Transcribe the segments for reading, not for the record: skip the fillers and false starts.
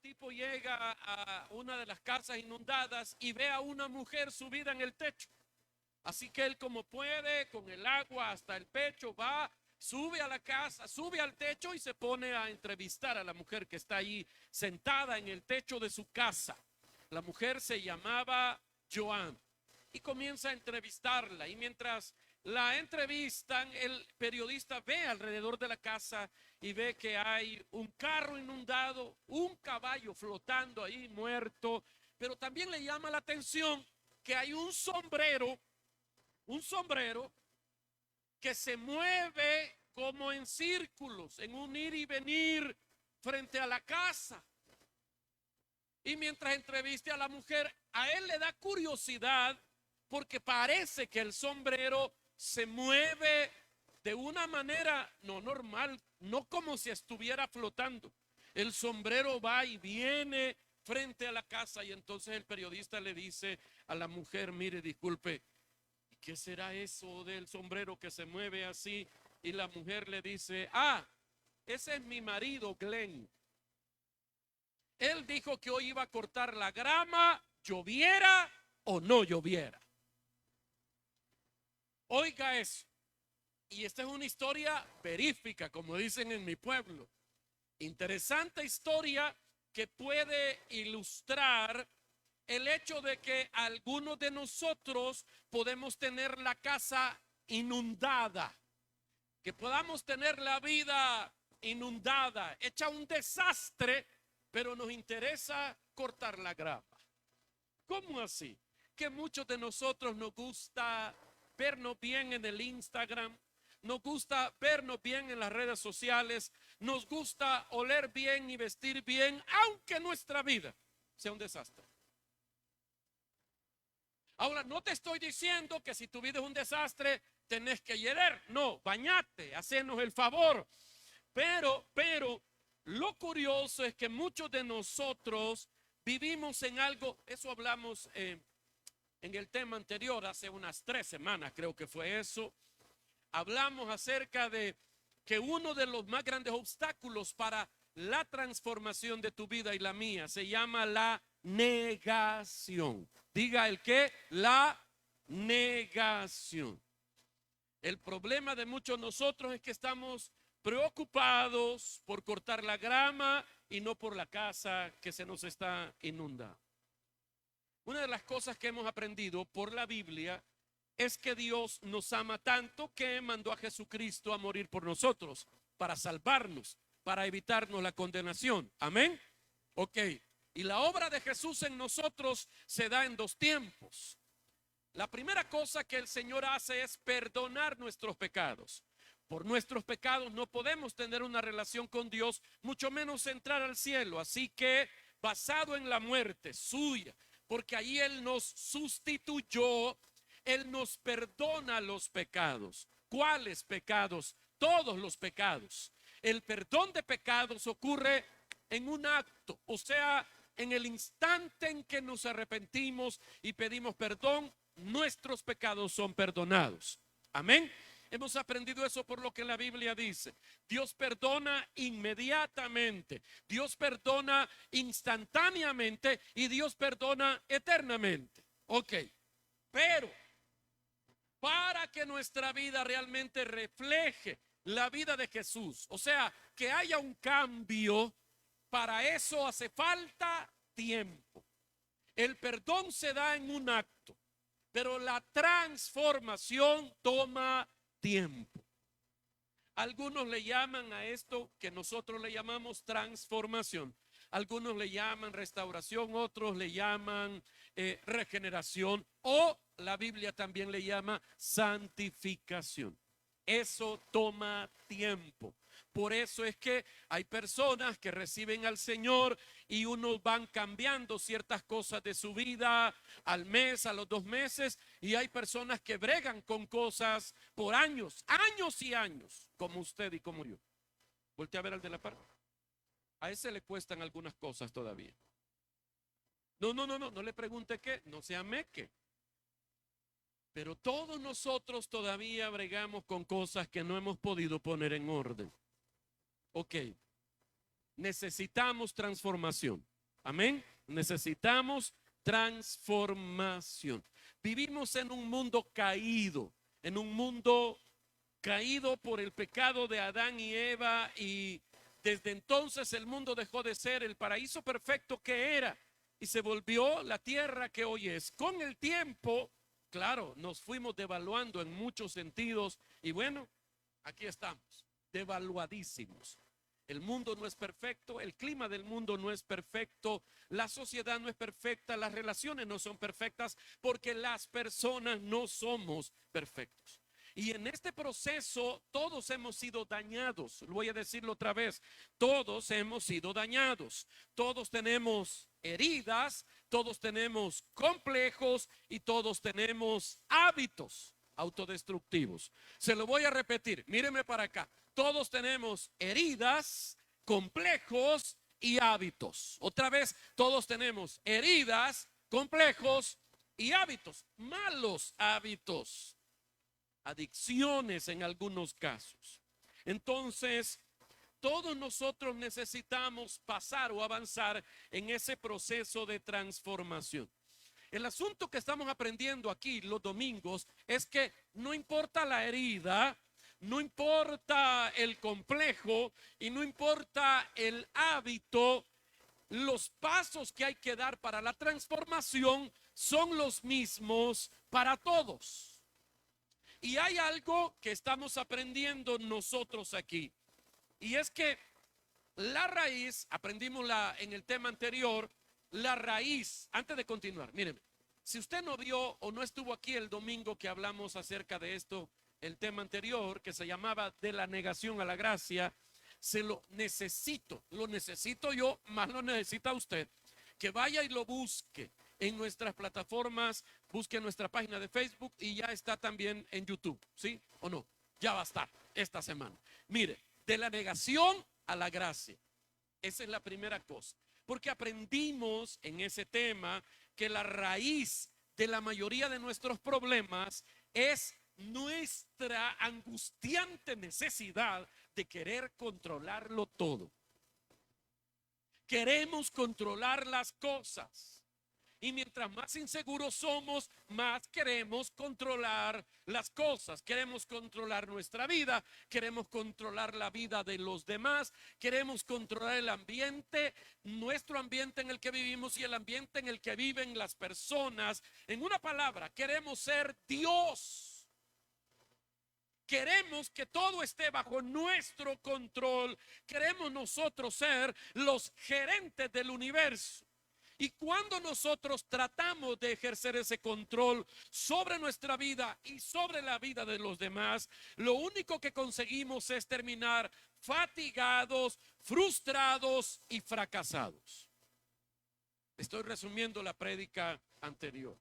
tipo llega a una de las casas inundadas y ve a una mujer subida en el techo. Así que él, como puede, con el agua hasta el pecho, va, sube a la casa, sube al techo y se pone a entrevistar a la mujer que está ahí sentada en el techo de su casa. La mujer se llamaba Joan y comienza a entrevistarla. Y mientras la entrevistan, el periodista ve alrededor de la casa y ve que hay un carro inundado, un caballo flotando ahí muerto, pero también le llama la atención que hay un sombrero que se mueve como en círculos, en un ir y venir frente a la casa. Y mientras entreviste a la mujer, a él le da curiosidad porque parece que el sombrero se mueve de una manera no normal, no como si estuviera flotando. El sombrero va y viene frente a la casa y entonces el periodista le dice a la mujer, mire, disculpe, ¿qué será eso del sombrero que se mueve así? Y la mujer le dice, ese es mi marido, Glenn. Él dijo que hoy iba a cortar la grama, lloviera o no lloviera. Oiga eso. Y esta es una historia verífica, como dicen en mi pueblo. Interesante historia que puede ilustrar el hecho de que algunos de nosotros podemos tener la casa inundada, que podamos tener la vida inundada, hecha un desastre, pero nos interesa cortar la grama. ¿Cómo así? Que muchos de nosotros nos gusta vernos bien en el Instagram, nos gusta vernos bien en las redes sociales, nos gusta oler bien y vestir bien, aunque nuestra vida sea un desastre. Ahora, no te estoy diciendo que si tu vida es un desastre, tenés que llorar. No, bañate, hacenos el favor. Pero, lo curioso es que muchos de nosotros vivimos en algo, eso hablamos en el tema anterior, hace unas 3 semanas creo que fue eso. Hablamos acerca de que uno de los más grandes obstáculos para la transformación de tu vida y la mía se llama la negación. Diga el qué, la negación. El problema de muchos de nosotros es que estamos preocupados por cortar la grama y no por la casa que se nos está inundando. Una de las cosas que hemos aprendido por la Biblia es que Dios nos ama tanto que mandó a Jesucristo a morir por nosotros, para salvarnos, para evitarnos la condenación. Amén. Ok. Y la obra de Jesús en nosotros se da en 2 tiempos. La primera cosa que el Señor hace es perdonar nuestros pecados. Por nuestros pecados no podemos tener una relación con Dios, mucho menos entrar al cielo. Así que, basado en la muerte suya, porque ahí Él nos sustituyó, Él nos perdona los pecados. ¿Cuáles pecados? Todos los pecados. El perdón de pecados ocurre en un acto, o sea, en el instante en que nos arrepentimos y pedimos perdón, nuestros pecados son perdonados. Amén. Hemos aprendido eso por lo que la Biblia dice. Dios perdona inmediatamente, Dios perdona instantáneamente y Dios perdona eternamente. Ok, pero para que nuestra vida realmente refleje la vida de Jesús, o sea, que haya un cambio, para eso hace falta tiempo. El perdón se da en un acto, pero la transformación toma tiempo. Algunos le llaman a esto que nosotros le llamamos transformación. Algunos le llaman restauración, otros le llaman regeneración, o la Biblia también le llama santificación. Eso toma tiempo. Por eso es que hay personas que reciben al Señor y unos van cambiando ciertas cosas de su vida al mes, a los 2 meses, y hay personas que bregan con cosas por años, años y años, como usted y como yo. Voltea a ver al de la par. A ese le cuestan algunas cosas todavía. No le pregunte qué, no se ameque. Pero todos nosotros todavía bregamos con cosas que no hemos podido poner en orden. Ok, necesitamos transformación. Amén. Necesitamos transformación. Vivimos en un mundo caído, en un mundo caído por el pecado de Adán y Eva, y desde entonces el mundo dejó de ser el paraíso perfecto que era y se volvió la tierra que hoy es. Con el tiempo, claro, nos fuimos devaluando en muchos sentidos y bueno, aquí estamos, devaluadísimos. El mundo no es perfecto, el clima del mundo no es perfecto, la sociedad no es perfecta, las relaciones no son perfectas porque las personas no somos perfectos. Y en este proceso todos hemos sido dañados. Voy a decirlo otra vez, todos hemos sido dañados. Todos tenemos heridas, todos tenemos complejos y todos tenemos hábitos autodestructivos. Se lo voy a repetir, míreme para acá. Todos tenemos heridas, complejos y hábitos. Otra vez, todos tenemos heridas, complejos y hábitos, malos hábitos, adicciones en algunos casos. Entonces, todos nosotros necesitamos pasar o avanzar en ese proceso de transformación. El asunto que estamos aprendiendo aquí los domingos es que no importa la herida, no importa el complejo y no importa el hábito, los pasos que hay que dar para la transformación son los mismos para todos. Y hay algo que estamos aprendiendo nosotros aquí, y es que la raíz, aprendimos en el tema anterior, la raíz, antes de continuar, miren, si usted no vio o no estuvo aquí el domingo que hablamos acerca de esto, el tema anterior que se llamaba de la negación a la gracia, lo necesito yo, más lo necesita usted, que vaya y lo busque en nuestras plataformas, busque nuestra página de Facebook y ya está también en YouTube, ¿sí o no? Ya va a estar esta semana. Mire, de la negación a la gracia. Esa es la primera cosa. Porque aprendimos en ese tema que la raíz de la mayoría de nuestros problemas es nuestra angustiante necesidad de querer controlarlo todo. Queremos controlar las cosas. Y mientras más inseguros somos, más queremos controlar las cosas. Queremos controlar nuestra vida, queremos controlar la vida de los demás, queremos controlar el ambiente, nuestro ambiente en el que vivimos y el ambiente en el que viven las personas. En una palabra, queremos ser Dios. Queremos que todo esté bajo nuestro control. Queremos nosotros ser los gerentes del universo. Y cuando nosotros tratamos de ejercer ese control sobre nuestra vida y sobre la vida de los demás, lo único que conseguimos es terminar fatigados, frustrados y fracasados. Estoy resumiendo la prédica anterior.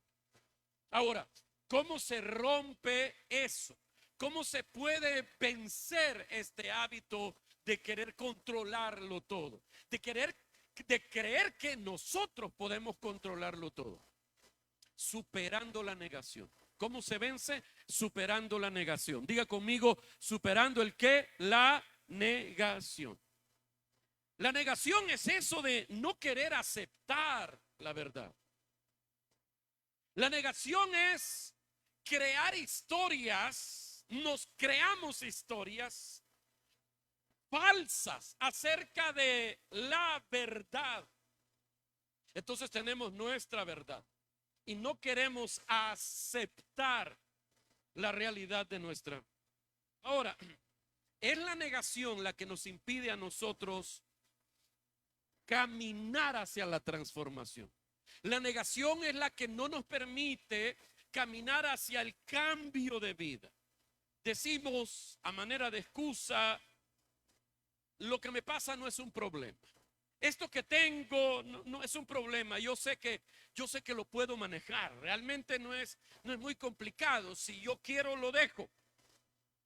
Ahora, ¿cómo se rompe eso? ¿Cómo se puede vencer este hábito de querer controlarlo todo? De creer que nosotros podemos controlarlo todo. Superando la negación. ¿Cómo se vence? Superando la negación. Diga conmigo, superando el qué, la negación. La negación es eso de no querer aceptar la verdad. La negación es crear historias, nos creamos historias falsas acerca de la verdad. Entonces tenemos nuestra verdad y no queremos aceptar la realidad de nuestra. Ahora, es la negación la que nos impide a nosotros caminar hacia la transformación. La negación es la que no nos permite caminar hacia el cambio de vida. Decimos a manera de excusa, lo que me pasa no es un problema. Esto que tengo no es un problema. Yo sé que lo puedo manejar. Realmente no es muy complicado. Si yo quiero, lo dejo.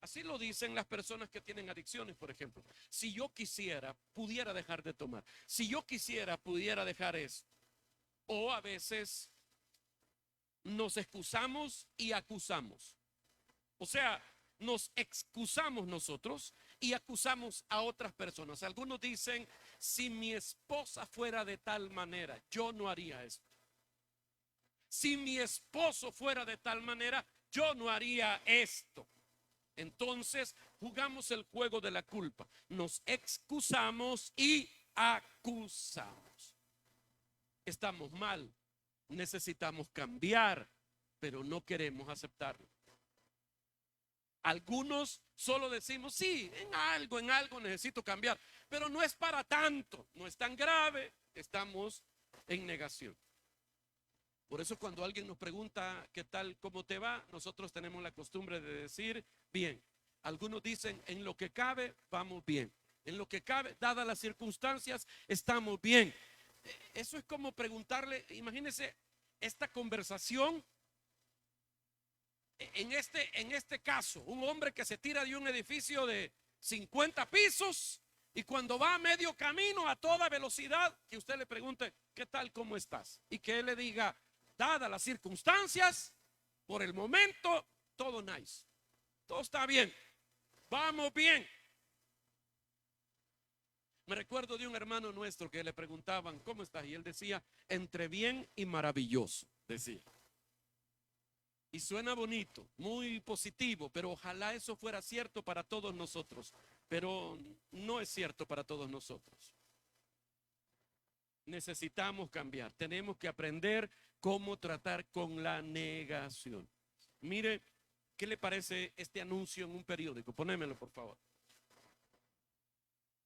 Así lo dicen las personas que tienen adicciones, por ejemplo. Si yo quisiera, pudiera dejar de tomar. Si yo quisiera, pudiera dejar eso. O a veces nos excusamos y acusamos. O sea, nos excusamos nosotros y acusamos a otras personas. Algunos dicen, si mi esposa fuera de tal manera, yo no haría esto. Si mi esposo fuera de tal manera, yo no haría esto. Entonces jugamos el juego de la culpa. Nos excusamos y acusamos. Estamos mal, necesitamos cambiar, pero no queremos aceptarlo. Algunos solo decimos, sí, en algo necesito cambiar, pero no es para tanto, no es tan grave, estamos en negación. Por eso cuando alguien nos pregunta qué tal, cómo te va, nosotros tenemos la costumbre de decir, bien. Algunos dicen, en lo que cabe, vamos bien. En lo que cabe, dadas las circunstancias, estamos bien. Eso es como preguntarle, imagínense esta conversación. En este caso, un hombre que se tira de un edificio de 50 pisos y cuando va a medio camino a toda velocidad, que usted le pregunte, ¿qué tal, cómo estás? Y que él le diga, dadas las circunstancias, por el momento, todo nice. Todo está bien. Vamos bien. Me recuerdo de un hermano nuestro que le preguntaban, ¿cómo estás? Y él decía, entre bien y maravilloso, decía. Y suena bonito, muy positivo, pero ojalá eso fuera cierto para todos nosotros. Pero no es cierto para todos nosotros. Necesitamos cambiar, tenemos que aprender cómo tratar con la negación. Mire, ¿qué le parece este anuncio en un periódico? Ponémelo, por favor.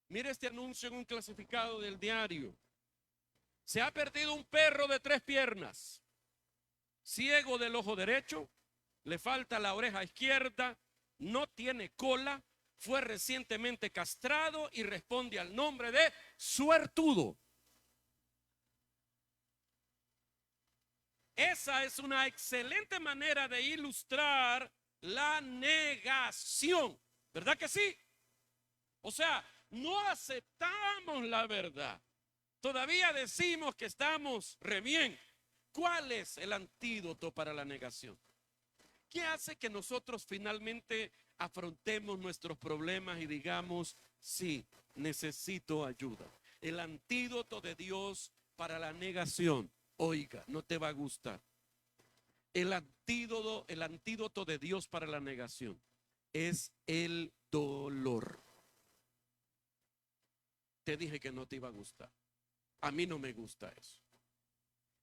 Mire este anuncio en un clasificado del diario. Se ha perdido un perro de 3 piernas. Ciego del ojo derecho, le falta la oreja izquierda, no tiene cola, fue recientemente castrado y responde al nombre de suertudo. Esa es una excelente manera de ilustrar la negación, ¿verdad que sí? O sea, no aceptamos la verdad. Todavía decimos que estamos re bien. ¿Cuál es el antídoto para la negación? ¿Qué hace que nosotros finalmente afrontemos nuestros problemas y digamos, sí, necesito ayuda? El antídoto de Dios para la negación, oiga, no te va a gustar. El antídoto de Dios para la negación es el dolor. Te dije que no te iba a gustar. A mí no me gusta eso.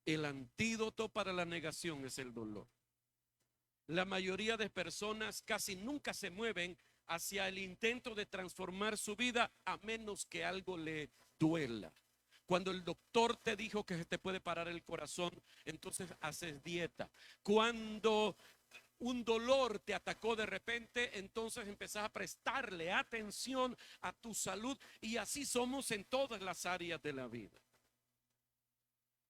El antídoto para la negación es el dolor. La mayoría de personas casi nunca se mueven hacia el intento de transformar su vida a menos que algo le duela. Cuando el doctor te dijo que se te puede parar el corazón, entonces haces dieta. Cuando un dolor te atacó de repente, entonces empezás a prestarle atención a tu salud, y así somos en todas las áreas de la vida.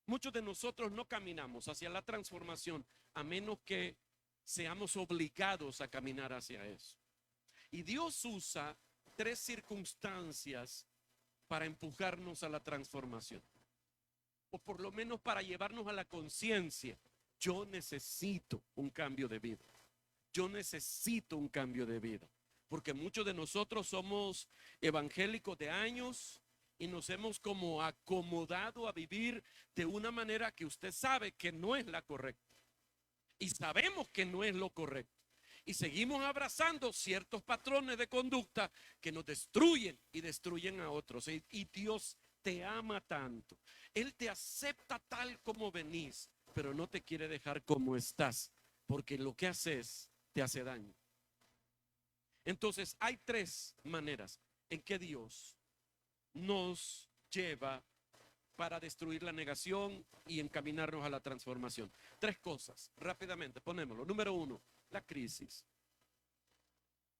Muchos de nosotros no caminamos hacia la transformación a menos que seamos obligados a caminar hacia eso. Y Dios usa 3 circunstancias para empujarnos a la transformación, o por lo menos para llevarnos a la conciencia. Yo necesito un cambio de vida. Yo necesito un cambio de vida. Porque muchos de nosotros somos evangélicos de años y nos hemos como acomodado a vivir de una manera que usted sabe que no es la correcta. Y sabemos que no es lo correcto. Y seguimos abrazando ciertos patrones de conducta que nos destruyen y destruyen a otros. Y Dios te ama tanto. Él te acepta tal como venís, pero no te quiere dejar como estás, porque lo que haces te hace daño. Entonces hay 3 maneras en que Dios nos lleva para destruir la negación y encaminarnos a la transformación. 3 cosas, rápidamente, ponémoslo. Número 1, la crisis.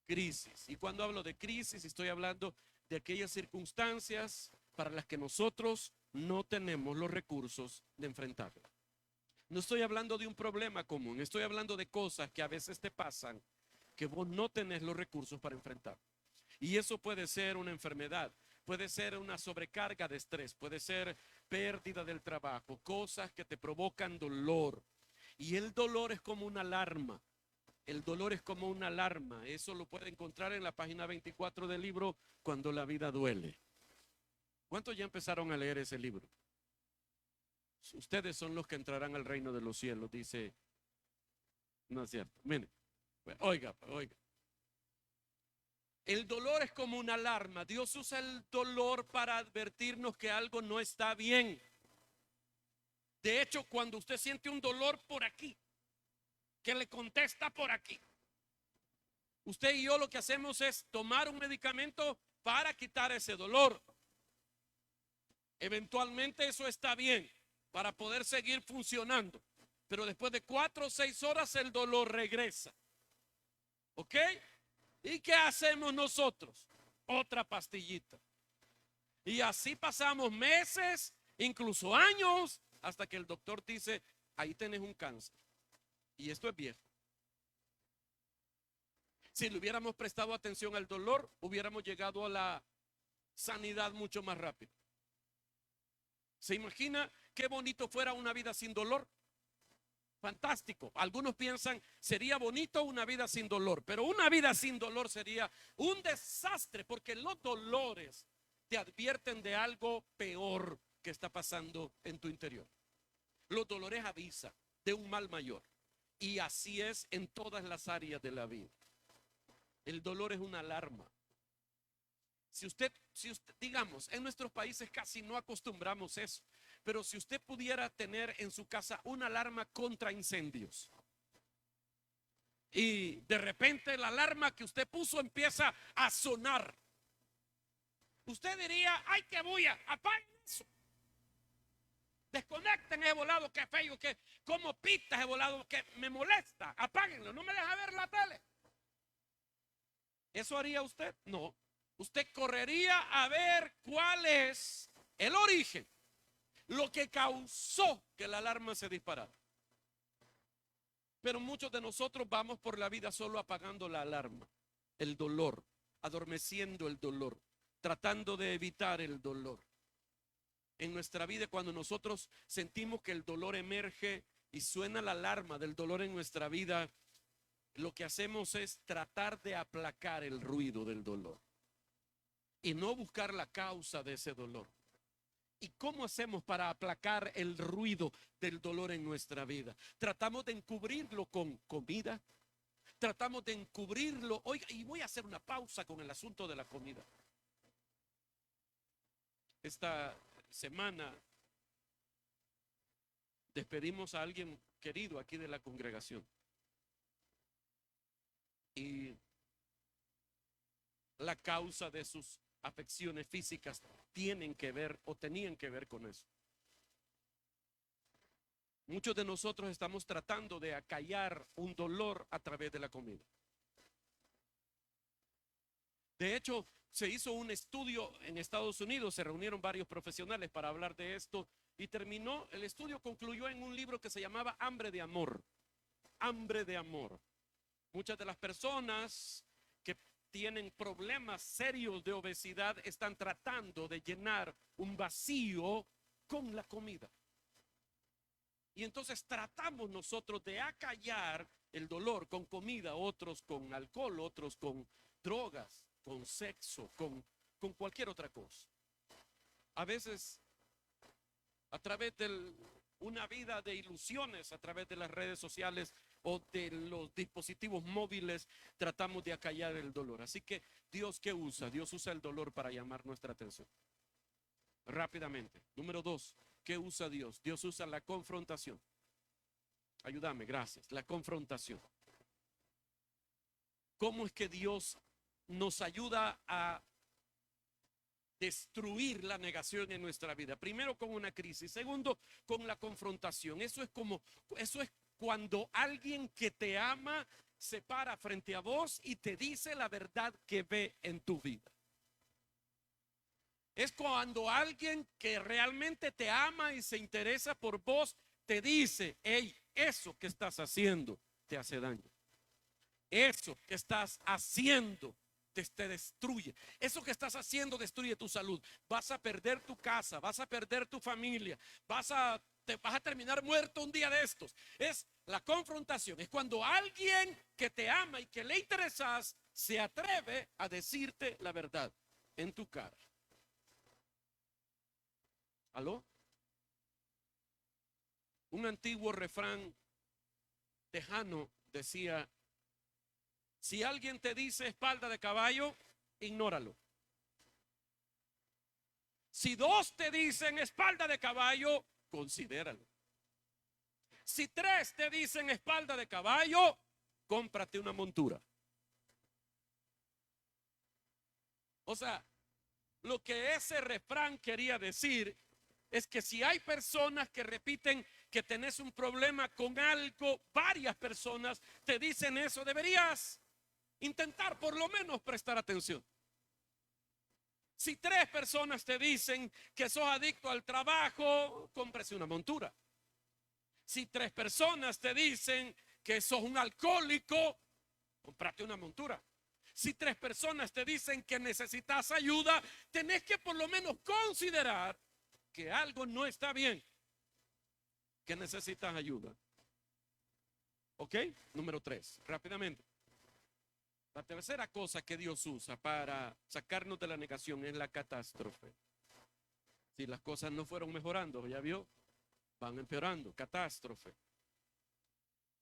Crisis. Y cuando hablo de crisis, estoy hablando de aquellas circunstancias para las que nosotros no tenemos los recursos de enfrentarla. No estoy hablando de un problema común, estoy hablando de cosas que a veces te pasan que vos no tenés los recursos para enfrentar. Y eso puede ser una enfermedad, puede ser una sobrecarga de estrés, puede ser pérdida del trabajo, cosas que te provocan dolor. Y el dolor es como una alarma. El dolor es como una alarma. Eso lo puede encontrar en la página 24 del libro Cuando la vida duele. ¿Cuántos ya empezaron a leer ese libro? Ustedes son los que entrarán al reino de los cielos, dice. No es cierto. Mire, oiga, oiga. El dolor es como una alarma. Dios usa el dolor para advertirnos que algo no está bien. De hecho, cuando usted siente un dolor por aquí, que le contesta por aquí, usted y yo lo que hacemos es tomar un medicamento para quitar ese dolor. Eventualmente eso está bien para poder seguir funcionando. Pero después de 4 o 6 horas el dolor regresa. ¿Ok? ¿Y qué hacemos nosotros? Otra pastillita. Y así pasamos meses, incluso años, hasta que el doctor dice, ahí tenés un cáncer. Y esto es viejo. Si le hubiéramos prestado atención al dolor, hubiéramos llegado a la sanidad mucho más rápido. ¿Se imagina qué bonito fuera una vida sin dolor? Fantástico. Algunos piensan, sería bonito una vida sin dolor, pero una vida sin dolor sería un desastre, porque los dolores te advierten de algo peor que está pasando en tu interior. Los dolores avisan de un mal mayor, y así es en todas las áreas de la vida. El dolor es una alarma. Si usted, digamos, en nuestros países casi no acostumbramos eso, pero si usted pudiera tener en su casa una alarma contra incendios y de repente la alarma que usted puso empieza a sonar, usted diría, ay, qué bulla, apaguen eso, desconecten ese volado, que feo, que como pita ese volado, que me molesta, apáguenlo, no me deja ver la tele. ¿Eso haría usted? No. Usted correría a ver cuál es el origen, lo que causó que la alarma se disparara. Pero muchos de nosotros vamos por la vida solo apagando la alarma, el dolor, adormeciendo el dolor, tratando de evitar el dolor. En nuestra vida, cuando nosotros sentimos que el dolor emerge y suena la alarma del dolor en nuestra vida, lo que hacemos es tratar de aplacar el ruido del dolor y no buscar la causa de ese dolor. ¿Y cómo hacemos para aplacar el ruido del dolor en nuestra vida? Tratamos de encubrirlo con comida, tratamos de encubrirlo. Oiga, y voy a hacer una pausa con el asunto de la comida. Esta semana despedimos a alguien querido aquí de la congregación. Y la causa de sus afecciones físicas tienen que ver o tenían que ver con eso. Muchos de nosotros estamos tratando de acallar un dolor a través de la comida. De hecho, se hizo un estudio en Estados Unidos, se reunieron varios profesionales para hablar de esto y el estudio concluyó en un libro que se llamaba Hambre de Amor. Hambre de Amor. Muchas de las personas que tienen problemas serios de obesidad están tratando de llenar un vacío con la comida. Y entonces tratamos nosotros de acallar el dolor con comida, otros con alcohol, otros con drogas, con sexo, con cualquier otra cosa. A veces a través de una vida de ilusiones, a través de las redes sociales o de los dispositivos móviles, tratamos de acallar el dolor. Así que Dios, ¿qué usa? Dios usa el dolor para llamar nuestra atención. Rápidamente. Número 2, ¿qué usa Dios? Dios usa la confrontación. Ayúdame, gracias. La confrontación. ¿Cómo es que Dios nos ayuda a destruir la negación en nuestra vida? Primero, con una crisis. Segundo, con la confrontación. Eso es cuando alguien que te ama se para frente a vos y te dice la verdad que ve en tu vida. Es cuando alguien que realmente te ama y se interesa por vos te dice, hey, eso que estás haciendo te hace daño. Eso que estás haciendo te destruye. Eso que estás haciendo destruye tu salud. Vas a perder tu casa, vas a perder tu familia, vas a terminar muerto un día de estos. Es la confrontación. Es cuando alguien que te ama y que le interesas se atreve a decirte la verdad en tu cara. ¿Aló? Un antiguo refrán tejano decía: si alguien te dice espalda de caballo, ignóralo. Si dos te dicen espalda de caballo, considéralo. Si tres te dicen espalda de caballo, cómprate una montura. O sea, lo que ese refrán quería decir es que si hay personas que repiten que tenés un problema con algo, varias personas te dicen eso, deberías intentar por lo menos prestar atención. Si tres personas te dicen que sos adicto al trabajo, cómprese una montura. Si tres personas te dicen que sos un alcohólico, cómprate una montura. Si tres personas te dicen que necesitas ayuda, tenés que por lo menos considerar que algo no está bien, que necesitas ayuda. ¿Ok? Número 3, rápidamente. La tercera cosa que Dios usa para sacarnos de la negación es la catástrofe. Si las cosas no fueron mejorando, ya vio, van empeorando, catástrofe.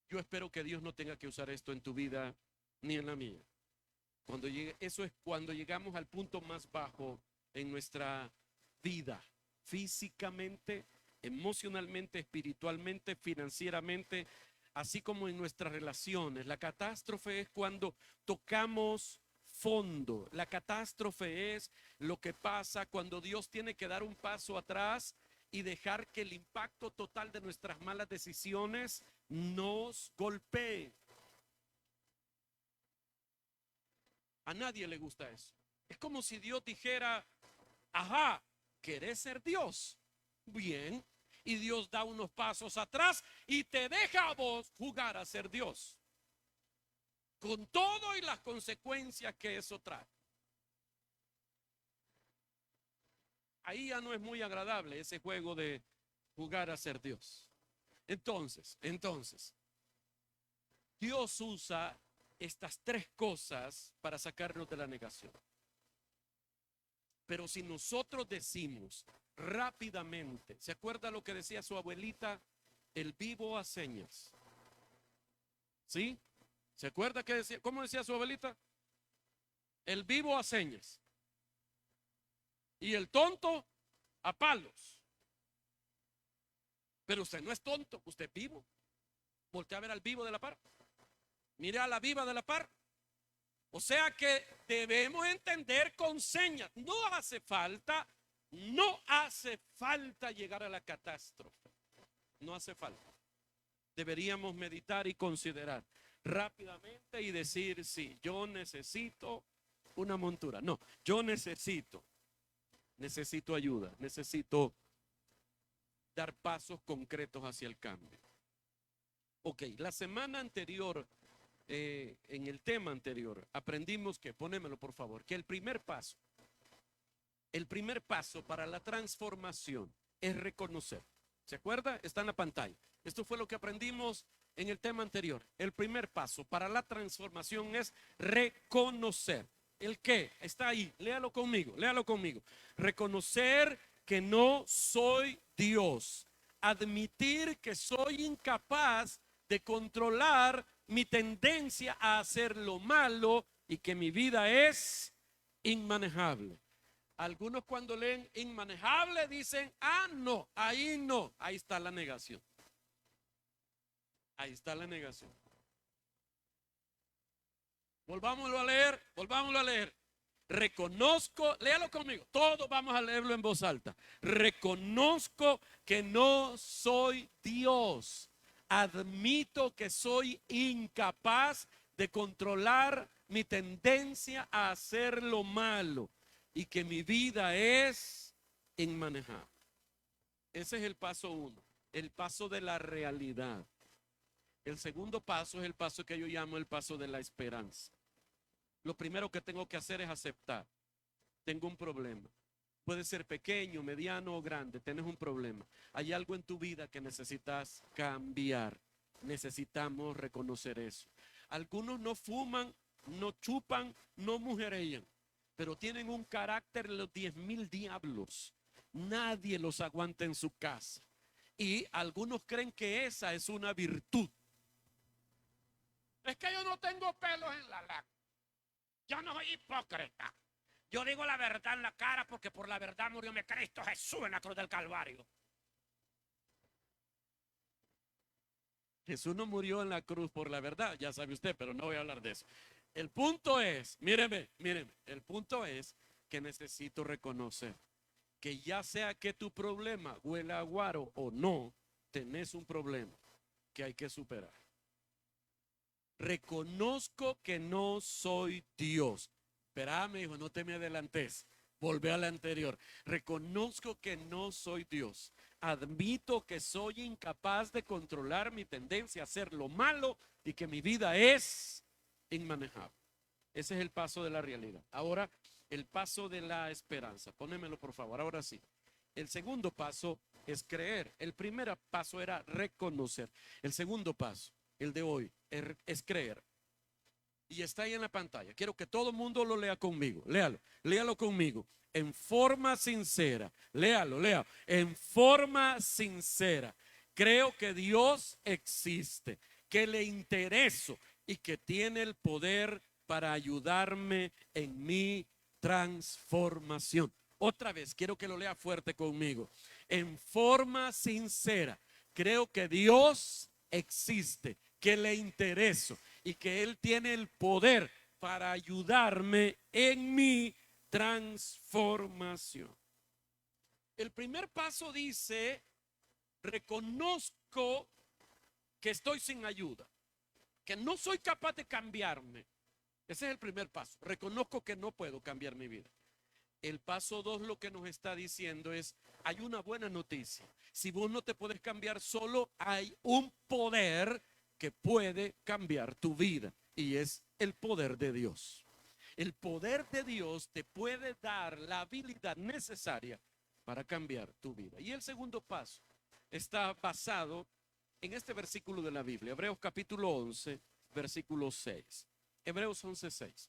Yo espero que Dios no tenga que usar esto en tu vida ni en la mía. Eso es cuando llegamos al punto más bajo en nuestra vida, físicamente, emocionalmente, espiritualmente, financieramente, así como en nuestras relaciones. La catástrofe es cuando tocamos fondo. La catástrofe es lo que pasa cuando Dios tiene que dar un paso atrás y dejar que el impacto total de nuestras malas decisiones nos golpee. A nadie le gusta eso. Es como si Dios dijera: ajá, ¿querés ser Dios? Bien. Y Dios da unos pasos atrás y te deja a vos jugar a ser Dios, con todo y las consecuencias que eso trae. Ahí ya no es muy agradable ese juego de jugar a ser Dios. Entonces, Dios usa estas tres cosas para sacarnos de la negación. Pero si nosotros decimos rápidamente, ¿se acuerda lo que decía su abuelita? El vivo a señas. ¿Sí? ¿Se acuerda que decía? ¿Cómo decía su abuelita? El vivo a señas. Y el tonto a palos. Pero usted no es tonto, usted es vivo. Voltea a ver al vivo de la par. Mire a la viva de la par. O sea que debemos entender con señas. No hace falta llegar a la catástrofe. No hace falta. Deberíamos meditar y considerar rápidamente y decir: sí, yo necesito una montura. No, yo necesito ayuda, necesito dar pasos concretos hacia el cambio. Ok, la semana anterior, en el tema anterior, aprendimos que, ponémelo por favor, que el primer paso para la transformación es reconocer. ¿Se acuerda? Está en la pantalla. Esto fue lo que aprendimos en el tema anterior. El primer paso para la transformación es reconocer. ¿El qué? Está ahí. Léalo conmigo. Reconocer que no soy Dios. Admitir que soy incapaz de controlar mi tendencia a hacer lo malo y que mi vida es inmanejable. Algunos cuando leen inmanejable dicen: ah, no, ahí está la negación. Ahí está la negación. Volvámoslo a leer. Reconozco, léalo conmigo, todos vamos a leerlo en voz alta. Reconozco que no soy Dios. Admito que soy incapaz de controlar mi tendencia a hacer lo malo y que mi vida es inmanejable. Ese es el paso 1, el paso de la realidad. El segundo paso es el paso que yo llamo el paso de la esperanza. Lo primero que tengo que hacer es aceptar. Tengo un problema. Puede ser pequeño, mediano o grande. Tienes un problema. Hay algo en tu vida que necesitas cambiar. Necesitamos reconocer eso. Algunos no fuman, no chupan, no mujerean, pero tienen un carácter de los 10,000 diablos. Nadie los aguanta en su casa. Y algunos creen que esa es una virtud. Es que yo no tengo pelos en la lengua. Yo no soy hipócrita. Yo digo la verdad en la cara porque por la verdad murió mi Cristo Jesús en la cruz del Calvario. Jesús no murió en la cruz por la verdad, ya sabe usted, pero no voy a hablar de eso. El punto es, míreme, el punto es que necesito reconocer que ya sea que tu problema huela a guaro o no, tenés un problema que hay que superar. Reconozco que no soy Dios. Espérame, hijo, no te me adelantes. Volvé a la anterior. Reconozco que no soy Dios. Admito que soy incapaz de controlar mi tendencia a hacer lo malo y que mi vida es inmanejable. Ese es el paso de la realidad. Ahora, el paso de la esperanza. Pónemelo, por favor. Ahora sí. El segundo paso es creer. El primer paso era reconocer. El segundo paso, el de hoy, es creer. Y está ahí en la pantalla. Quiero que todo el mundo lo lea conmigo. Léalo conmigo. En forma sincera. Léalo. En forma sincera. Creo que Dios existe, que le intereso y que tiene el poder para ayudarme en mi transformación. Otra vez, quiero que lo lea fuerte conmigo. En forma sincera, creo que Dios existe, que le intereso y que Él tiene el poder para ayudarme en mi transformación. El primer paso dice, reconozco que estoy sin ayuda, que no soy capaz de cambiarme. Ese es el primer paso. Reconozco que no puedo cambiar mi vida. El paso 2 lo que nos está diciendo es, hay una buena noticia. Si vos no te puedes cambiar solo, hay un poder que puede cambiar tu vida y es el poder de Dios. El poder de Dios te puede dar la habilidad necesaria para cambiar tu vida. Y el segundo paso está basado en este versículo de la Biblia, Hebreos capítulo 11, versículo 6. Hebreos 11:6.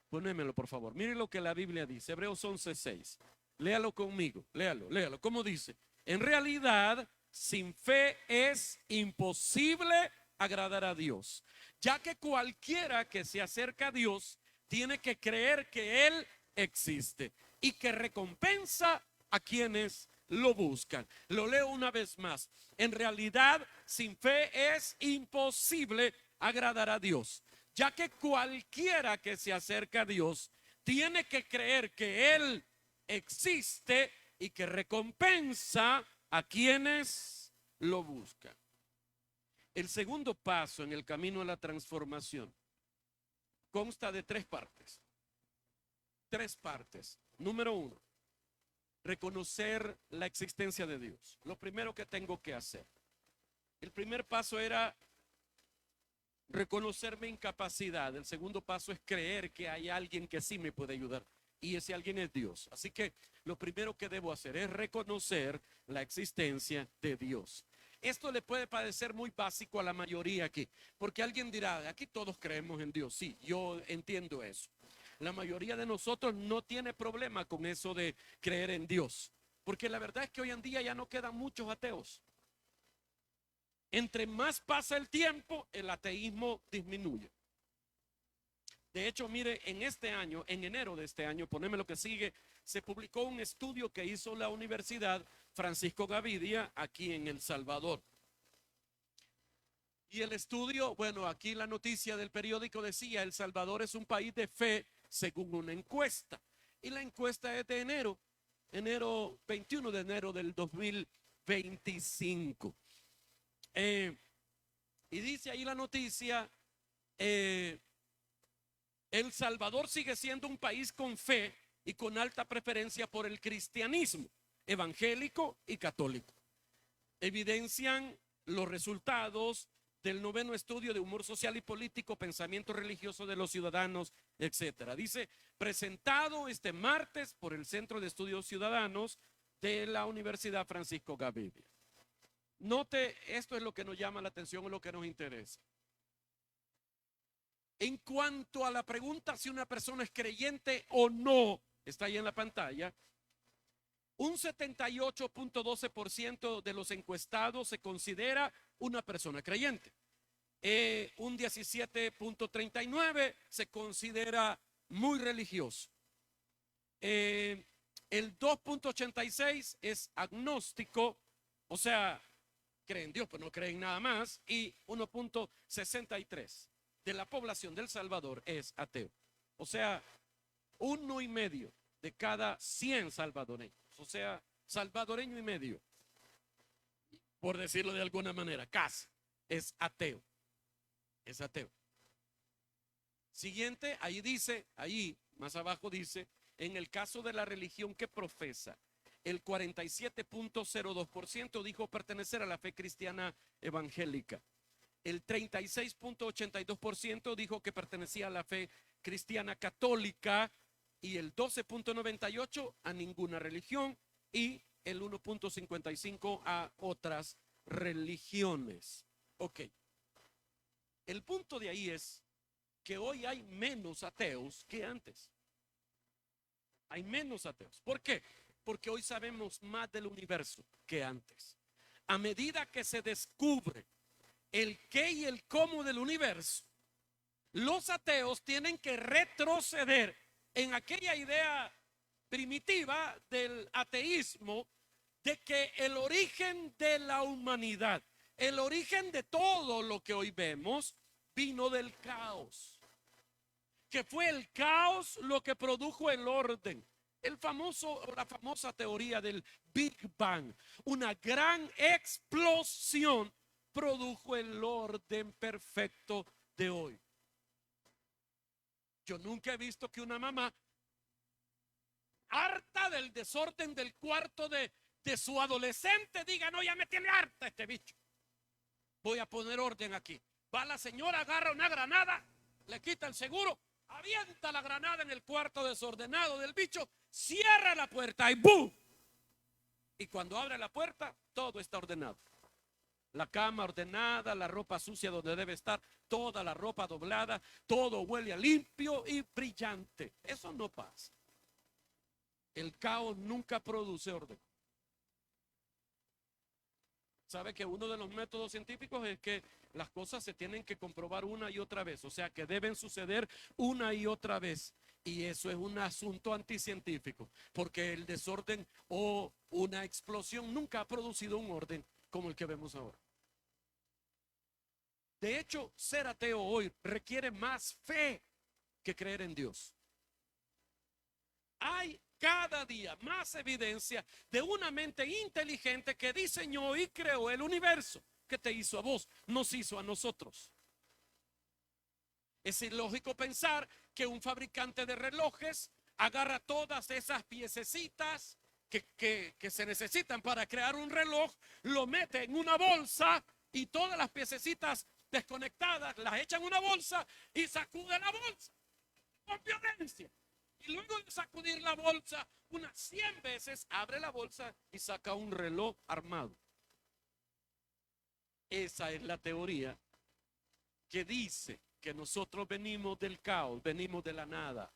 Ponémelo, por favor. Miren lo que la Biblia dice. Hebreos 11:6. Léalo conmigo. Léalo. ¿Cómo dice? En realidad, sin fe es imposible agradar a Dios, ya que cualquiera que se acerca a Dios tiene que creer que Él existe y que recompensa a quienes lo buscan. Lo leo una vez más. En realidad, sin fe es imposible agradar a Dios, ya que cualquiera que se acerca a Dios tiene que creer que Él existe y que recompensa a quienes lo buscan. El segundo paso en el camino a la transformación consta de tres partes. Número 1, reconocer la existencia de Dios. Lo primero que tengo que hacer. El primer paso era reconocer mi incapacidad. El segundo paso es creer que hay alguien que sí me puede ayudar y ese alguien es Dios. Así que lo primero que debo hacer es reconocer la existencia de Dios. Esto le puede parecer muy básico a la mayoría aquí, porque alguien dirá, aquí todos creemos en Dios. Sí, yo entiendo eso. La mayoría de nosotros no tiene problema con eso de creer en Dios, porque la verdad es que hoy en día ya no quedan muchos ateos. Entre más pasa el tiempo, el ateísmo disminuye. De hecho, mire, en este año, en enero de este año, poneme lo que sigue, se publicó un estudio que hizo la Universidad Francisco Gavidia aquí en El Salvador. Y el estudio, bueno, aquí la noticia del periódico decía, El Salvador es un país de fe según una encuesta. Y la encuesta es de enero 21 de enero del 2025. Y dice ahí la noticia, El Salvador sigue siendo un país con fe y con alta preferencia por el cristianismo, evangélico y católico. Evidencian los resultados del 9º estudio de humor social y político, pensamiento religioso de los ciudadanos, etcétera. Dice, presentado este martes por el Centro de Estudios Ciudadanos de la Universidad Francisco Gavidia. Note, esto es lo que nos llama la atención, es lo que nos interesa. En cuanto a la pregunta si una persona es creyente o no, está ahí en la pantalla, Un 78.12% de los encuestados se considera una persona creyente. Un 17.39% se considera muy religioso. El 2.86% es agnóstico, o sea, creen en Dios, pero no creen nada más. Y 1.63% de la población del Salvador es ateo. O sea, 1,5 de cada 100 salvadoreños. O sea, salvadoreño y medio, por decirlo de alguna manera, casi, es ateo. Es ateo. Siguiente, ahí dice, ahí más abajo dice, en el caso de la religión que profesa, el 47.02% dijo pertenecer a la fe cristiana evangélica. El 36.82% dijo que pertenecía a la fe cristiana católica y el 12.98% a ninguna religión y el 1.55% a otras religiones. Ok. El punto de ahí es que hoy hay menos ateos que antes. Hay menos ateos. ¿Por qué? Porque hoy sabemos más del universo que antes. A medida que se descubre el qué y el cómo del universo, los ateos tienen que retroceder en aquella idea primitiva del ateísmo de que el origen de la humanidad, el origen de todo lo que hoy vemos, vino del caos. Que fue el caos lo que produjo el orden. La famosa teoría del Big Bang, una gran explosión produjo el orden perfecto de hoy. Yo nunca he visto que una mamá, harta del desorden del cuarto de su adolescente, diga: no, ya me tiene harta este bicho, voy a poner orden aquí. Va la señora, agarra una granada, le quita el seguro, avienta la granada en el cuarto desordenado del bicho, cierra la puerta y ¡boom! Y cuando abre la puerta, todo está ordenado. La cama ordenada, la ropa sucia donde debe estar, toda la ropa doblada, todo huele a limpio y brillante. Eso no pasa. El caos nunca produce orden. ¿Sabe que uno de los métodos científicos es que las cosas se tienen que comprobar una y otra vez? O sea, que deben suceder una y otra vez. Y eso es un asunto anticientífico, porque el desorden o una explosión nunca ha producido un orden como el que vemos ahora. De hecho, ser ateo hoy requiere más fe que creer en Dios. Hay cada día más evidencia de una mente inteligente que diseñó y creó el universo, que te hizo a vos, nos hizo a nosotros. Es ilógico pensar que un fabricante de relojes agarra todas esas piececitas que se necesitan para crear un reloj, lo mete en una bolsa y todas las piececitas desconectadas las echa en una bolsa y sacude la bolsa con violencia. Y luego de sacudir la bolsa unas 100 veces, abre la bolsa y saca un reloj armado. Esa es la teoría que dice que nosotros venimos del caos, venimos de la nada.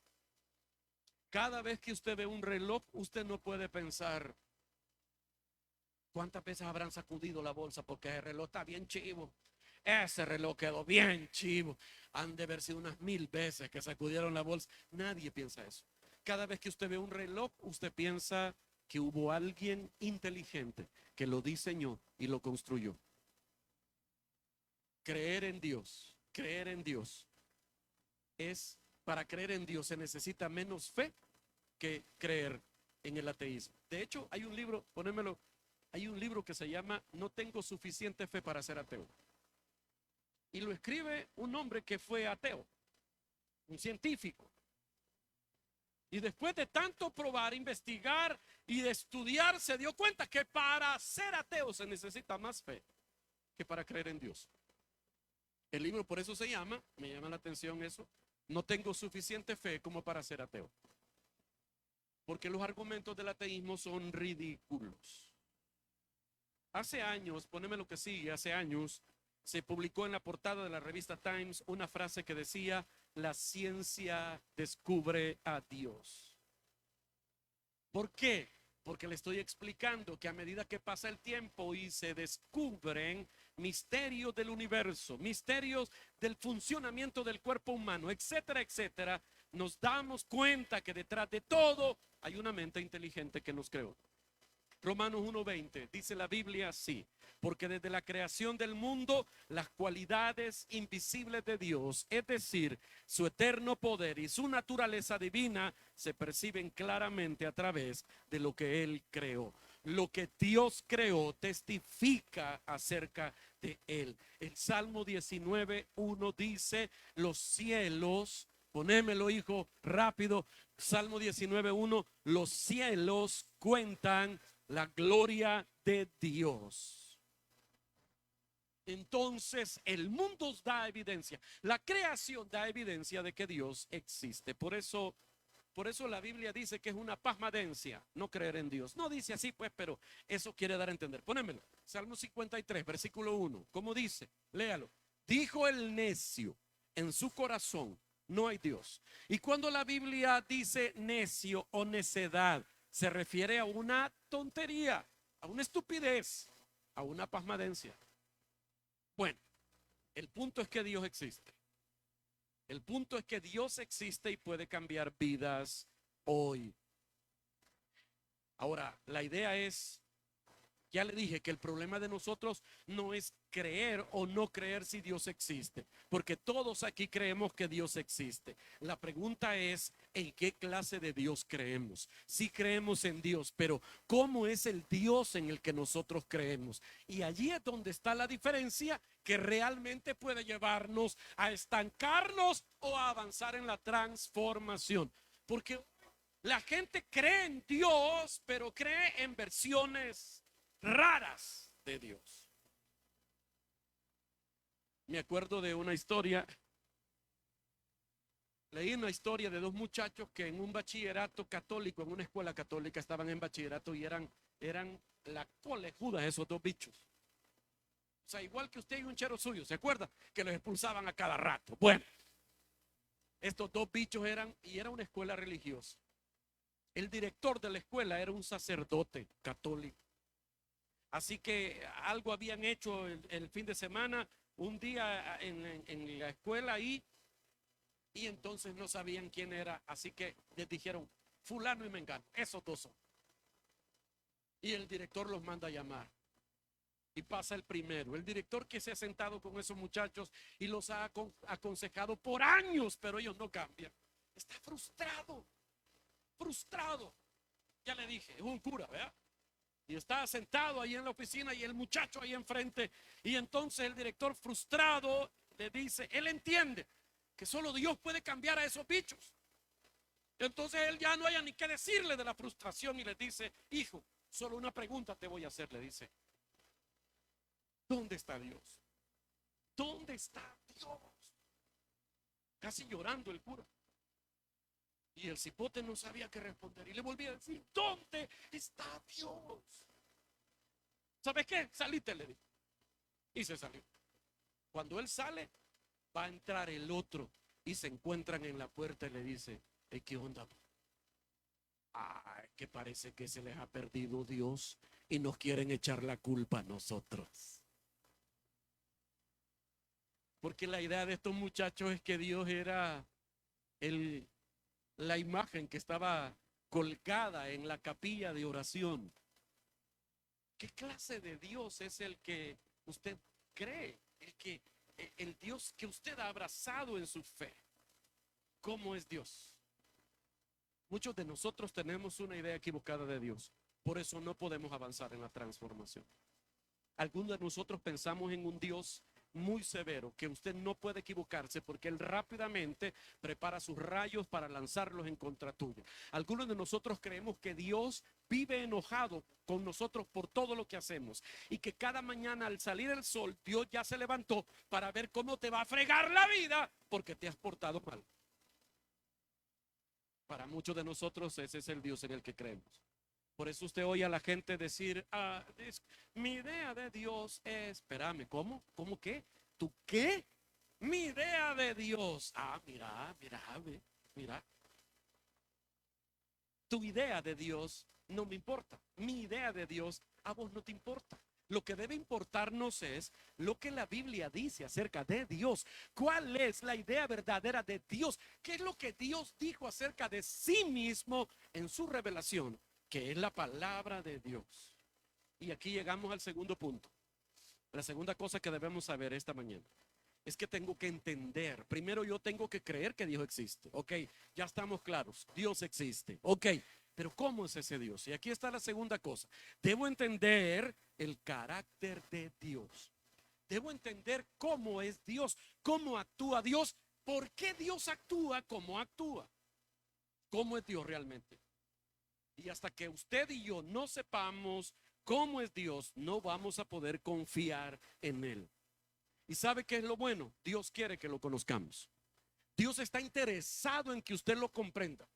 Cada vez que usted ve un reloj, usted no puede pensar cuántas veces habrán sacudido la bolsa, porque el reloj está bien chivo. Ese reloj quedó bien chivo. Han de haber sido unas 1000 veces que sacudieron la bolsa. Nadie piensa eso. Cada vez que usted ve un reloj, usted piensa que hubo alguien inteligente que lo diseñó y lo construyó. Creer en Dios es, para creer en Dios se necesita menos fe que creer en el ateísmo. De hecho, hay un libro, ponémelo, hay un libro que se llama No tengo suficiente fe para ser ateo. Y lo escribe un hombre que fue ateo, un científico. Y después de tanto probar, investigar y de estudiar, se dio cuenta que para ser ateo se necesita más fe que para creer en Dios. El libro por eso se llama, me llama la atención eso, No tengo suficiente fe como para ser ateo. Porque los argumentos del ateísmo son ridículos. Hace años, poneme lo que sigue, hace años se publicó en la portada de la revista Times una frase que decía: la ciencia descubre a Dios. ¿Por qué? porque le estoy explicando que a medida que pasa el tiempo y se descubren misterios del universo, misterios del funcionamiento del cuerpo humano, etcétera, etcétera, nos damos cuenta que detrás de todo hay una mente inteligente que nos creó. Romanos 1:20 dice la Biblia así: porque desde la creación del mundo las cualidades invisibles de Dios, es decir, su eterno poder y su naturaleza divina, se perciben claramente a través de lo que Él creó. Lo que Dios creó testifica acerca de Él. El Salmo 19:1 dice: los cielos, ponémelo hijo rápido, Salmo 19:1, los cielos cuentan la gloria de Dios. Entonces el mundo da evidencia, la creación da evidencia de que Dios existe. Por eso la Biblia dice que es una pasmadencia no creer en Dios. No dice así pues, pero eso quiere dar a entender. Ponémelo, Salmo 53, versículo 1. ¿Cómo dice? Léalo. Dijo el necio en su corazón: no hay Dios. Y cuando la Biblia dice necio o necedad, se refiere a una tontería, a una estupidez, a una pasmadencia. Bueno, el punto es que Dios existe. El punto es que Dios existe y puede cambiar vidas hoy. Ahora, la idea es, ya le dije que el problema de nosotros no es creer o no creer si Dios existe, porque todos aquí creemos que Dios existe. La pregunta es, ¿en qué clase de Dios creemos? Sí creemos en Dios, pero ¿cómo es el Dios en el que nosotros creemos? Y allí es donde está la diferencia que realmente puede llevarnos a estancarnos o a avanzar en la transformación. Porque la gente cree en Dios, pero cree en versiones raras de Dios. Me acuerdo de una historia, leí una historia de dos muchachos que en un bachillerato católico, en una escuela católica, estaban en bachillerato y eran la colejuda esos dos bichos. O sea, igual que usted y un chero suyo, ¿se acuerda? Que los expulsaban a cada rato. Bueno, estos dos bichos y era una escuela religiosa. El director de la escuela era un sacerdote católico. Así que algo habían hecho el fin de semana, un día en la escuela y entonces no sabían quién era. Así que les dijeron: fulano y mengano, esos dos son. Y el director los manda a llamar. Y pasa el primero, el director que se ha sentado con esos muchachos y los ha aconsejado por años, pero ellos no cambian. Está frustrado, frustrado. Ya le dije, es un cura, ¿verdad? Y está sentado ahí en la oficina y el muchacho ahí enfrente. Y entonces el director frustrado le dice, él entiende que solo Dios puede cambiar a esos bichos. Entonces él ya no haya ni qué decirle de la frustración y le dice: hijo, solo una pregunta te voy a hacer, le dice: ¿dónde está Dios? ¿Dónde está Dios? Casi llorando el cura. Y el cipote no sabía qué responder y le volvía a decir: ¿dónde está Dios? ¿Sabes qué? Salite, le dijo. Y se salió. Cuando él sale, va a entrar el otro y se encuentran en la puerta y le dice: ¿qué onda? Que parece que se les ha perdido Dios y nos quieren echar la culpa a nosotros. Porque la idea de estos muchachos es que Dios era la imagen que estaba colgada en la capilla de oración. ¿Qué clase de Dios es el que usted cree? El Dios que usted ha abrazado en su fe. ¿Cómo es Dios? Muchos de nosotros tenemos una idea equivocada de Dios. Por eso no podemos avanzar en la transformación. Algunos de nosotros pensamos en un Dios muy severo, que usted no puede equivocarse porque Él rápidamente prepara sus rayos para lanzarlos en contra tuya. Algunos de nosotros creemos que Dios vive enojado con nosotros por todo lo que hacemos y que cada mañana al salir el sol Dios ya se levantó para ver cómo te va a fregar la vida porque te has portado mal. Para muchos de nosotros ese es el Dios en el que creemos. Por eso usted oye a la gente decir: mi idea de Dios es, espérame, ¿cómo? ¿Cómo qué? ¿Tú qué? Mi idea de Dios. Mira. Tu idea de Dios no me importa. Mi idea de Dios a vos no te importa. Lo que debe importarnos es lo que la Biblia dice acerca de Dios. ¿Cuál es la idea verdadera de Dios? ¿Qué es lo que Dios dijo acerca de sí mismo en su revelación? Que es la palabra de Dios. Y aquí llegamos al segundo punto. La segunda cosa que debemos saber esta mañana es que tengo que entender. Primero yo tengo que creer que Dios existe. Ok, ya estamos claros. Dios existe. Ok, pero ¿cómo es ese Dios? Y aquí está la segunda cosa. Debo entender el carácter de Dios. Debo entender cómo es Dios, cómo actúa Dios, por qué Dios actúa como actúa. ¿Cómo es Dios realmente? Y hasta que usted y yo no sepamos cómo es Dios, no vamos a poder confiar en Él. ¿Y sabe qué es lo bueno? Dios quiere que lo conozcamos. Dios está interesado en que usted lo comprenda.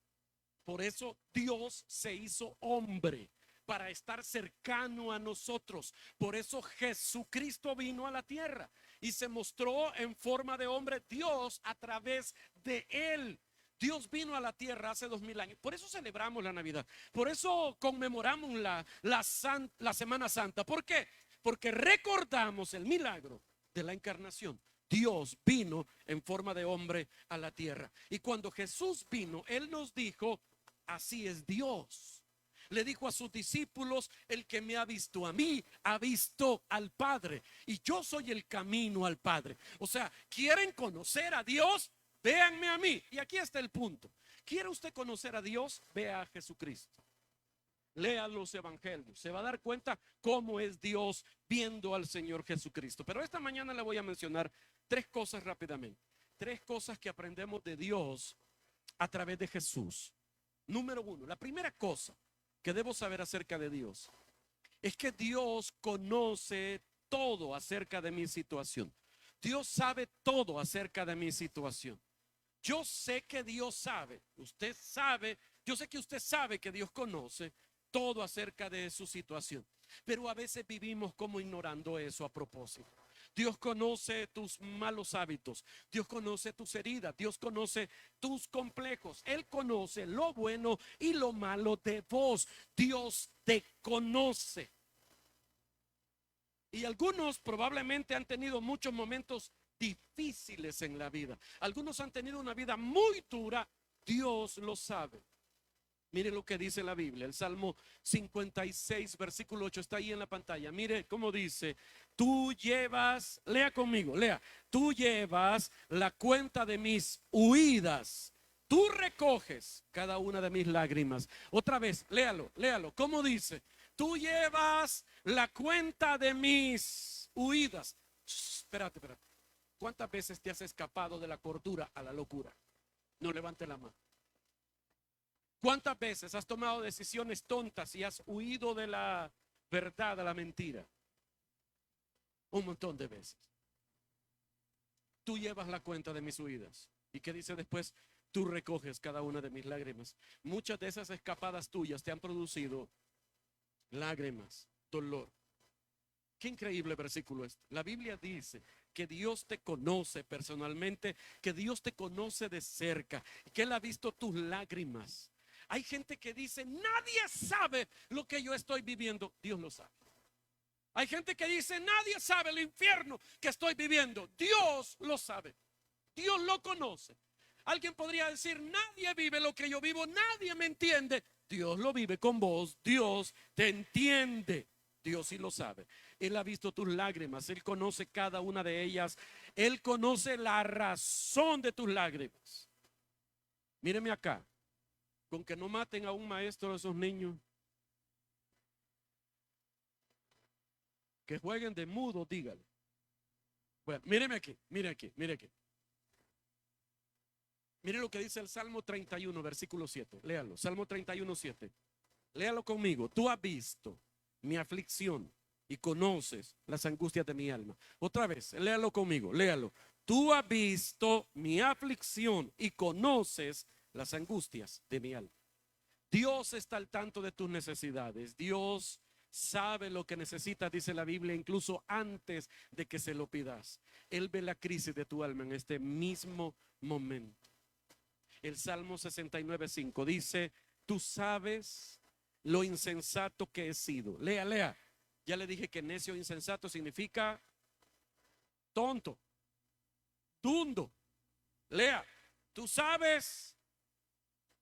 Por eso Dios se hizo hombre, para estar cercano a nosotros. Por eso Jesucristo vino a la tierra y se mostró en forma de hombre, Dios a través de él. Dios vino a la tierra hace 2000 años. Por eso celebramos la Navidad. Por eso conmemoramos la Semana Santa. ¿Por qué? Porque recordamos el milagro de la encarnación. Dios vino en forma de hombre a la tierra. Y cuando Jesús vino, Él nos dijo, así es Dios. Le dijo a sus discípulos, el que me ha visto a mí, ha visto al Padre. Y yo soy el camino al Padre. O sea, ¿quieren conocer a Dios? Véanme a mí. Y aquí está el punto. ¿Quiere usted conocer a Dios? Vea a Jesucristo. Lea los evangelios. Se va a dar cuenta cómo es Dios viendo al Señor Jesucristo. Pero esta mañana le voy a mencionar tres cosas rápidamente. Tres cosas que aprendemos de Dios a través de Jesús. Número uno, la primera cosa que debo saber acerca de Dios es que Dios conoce todo acerca de mi situación. Dios sabe todo acerca de mi situación. Yo sé que Dios sabe, usted sabe, yo sé que usted sabe que Dios conoce todo acerca de su situación, pero a veces vivimos como ignorando eso a propósito. Dios conoce tus malos hábitos, Dios conoce tus heridas, Dios conoce tus complejos, Él conoce lo bueno y lo malo de vos. Dios te conoce. Y algunos probablemente han tenido muchos momentos difíciles en la vida. Algunos han tenido una vida muy dura. Dios lo sabe. Mire lo que dice la Biblia, el Salmo 56, versículo 8, está ahí en la pantalla. Mire cómo dice, tú llevas, lea conmigo, lea, tú llevas la cuenta de mis huidas, tú recoges cada una de mis lágrimas. Otra vez, léalo, léalo, ¿cómo dice? Tú llevas la cuenta de mis huidas. Espérate, espérate. ¿Cuántas veces te has escapado de la cordura a la locura? No levante la mano. ¿Cuántas veces has tomado decisiones tontas y has huido de la verdad a la mentira? Un montón de veces. Tú llevas la cuenta de mis huidas. ¿Y qué dice después? Tú recoges cada una de mis lágrimas. Muchas de esas escapadas tuyas te han producido lágrimas, dolor. Qué increíble versículo este. La Biblia dice que Dios te conoce personalmente, que Dios te conoce de cerca, que Él ha visto tus lágrimas. Hay gente que dice, nadie sabe lo que yo estoy viviendo. Dios lo sabe. Hay gente que dice, nadie sabe el infierno que estoy viviendo. Dios lo sabe. Dios lo conoce. Alguien podría decir, nadie vive lo que yo vivo, nadie me entiende. Dios lo vive con vos, Dios te entiende. Dios sí lo sabe. Él ha visto tus lágrimas, Él conoce cada una de ellas. Él conoce la razón de tus lágrimas. Míreme acá. Con que no maten a un maestro de esos niños, que jueguen de mudo, dígale. Bueno, míreme aquí, mire aquí, mire aquí. Mire lo que dice el Salmo 31, versículo 7. Léalo, Salmo 31, 7. Léalo conmigo. Tú has visto mi aflicción y conoces las angustias de mi alma. Otra vez, léalo conmigo, léalo. Tú has visto mi aflicción y conoces las angustias de mi alma. Dios está al tanto de tus necesidades. Dios sabe lo que necesitas, dice la Biblia, incluso antes de que se lo pidas. Él ve la crisis de tu alma en este mismo momento. El Salmo 69:5 dice, Tú sabes lo insensato que he sido. Lea, lea. Ya le dije que necio e insensato significa tonto, dundo. Lea, tú sabes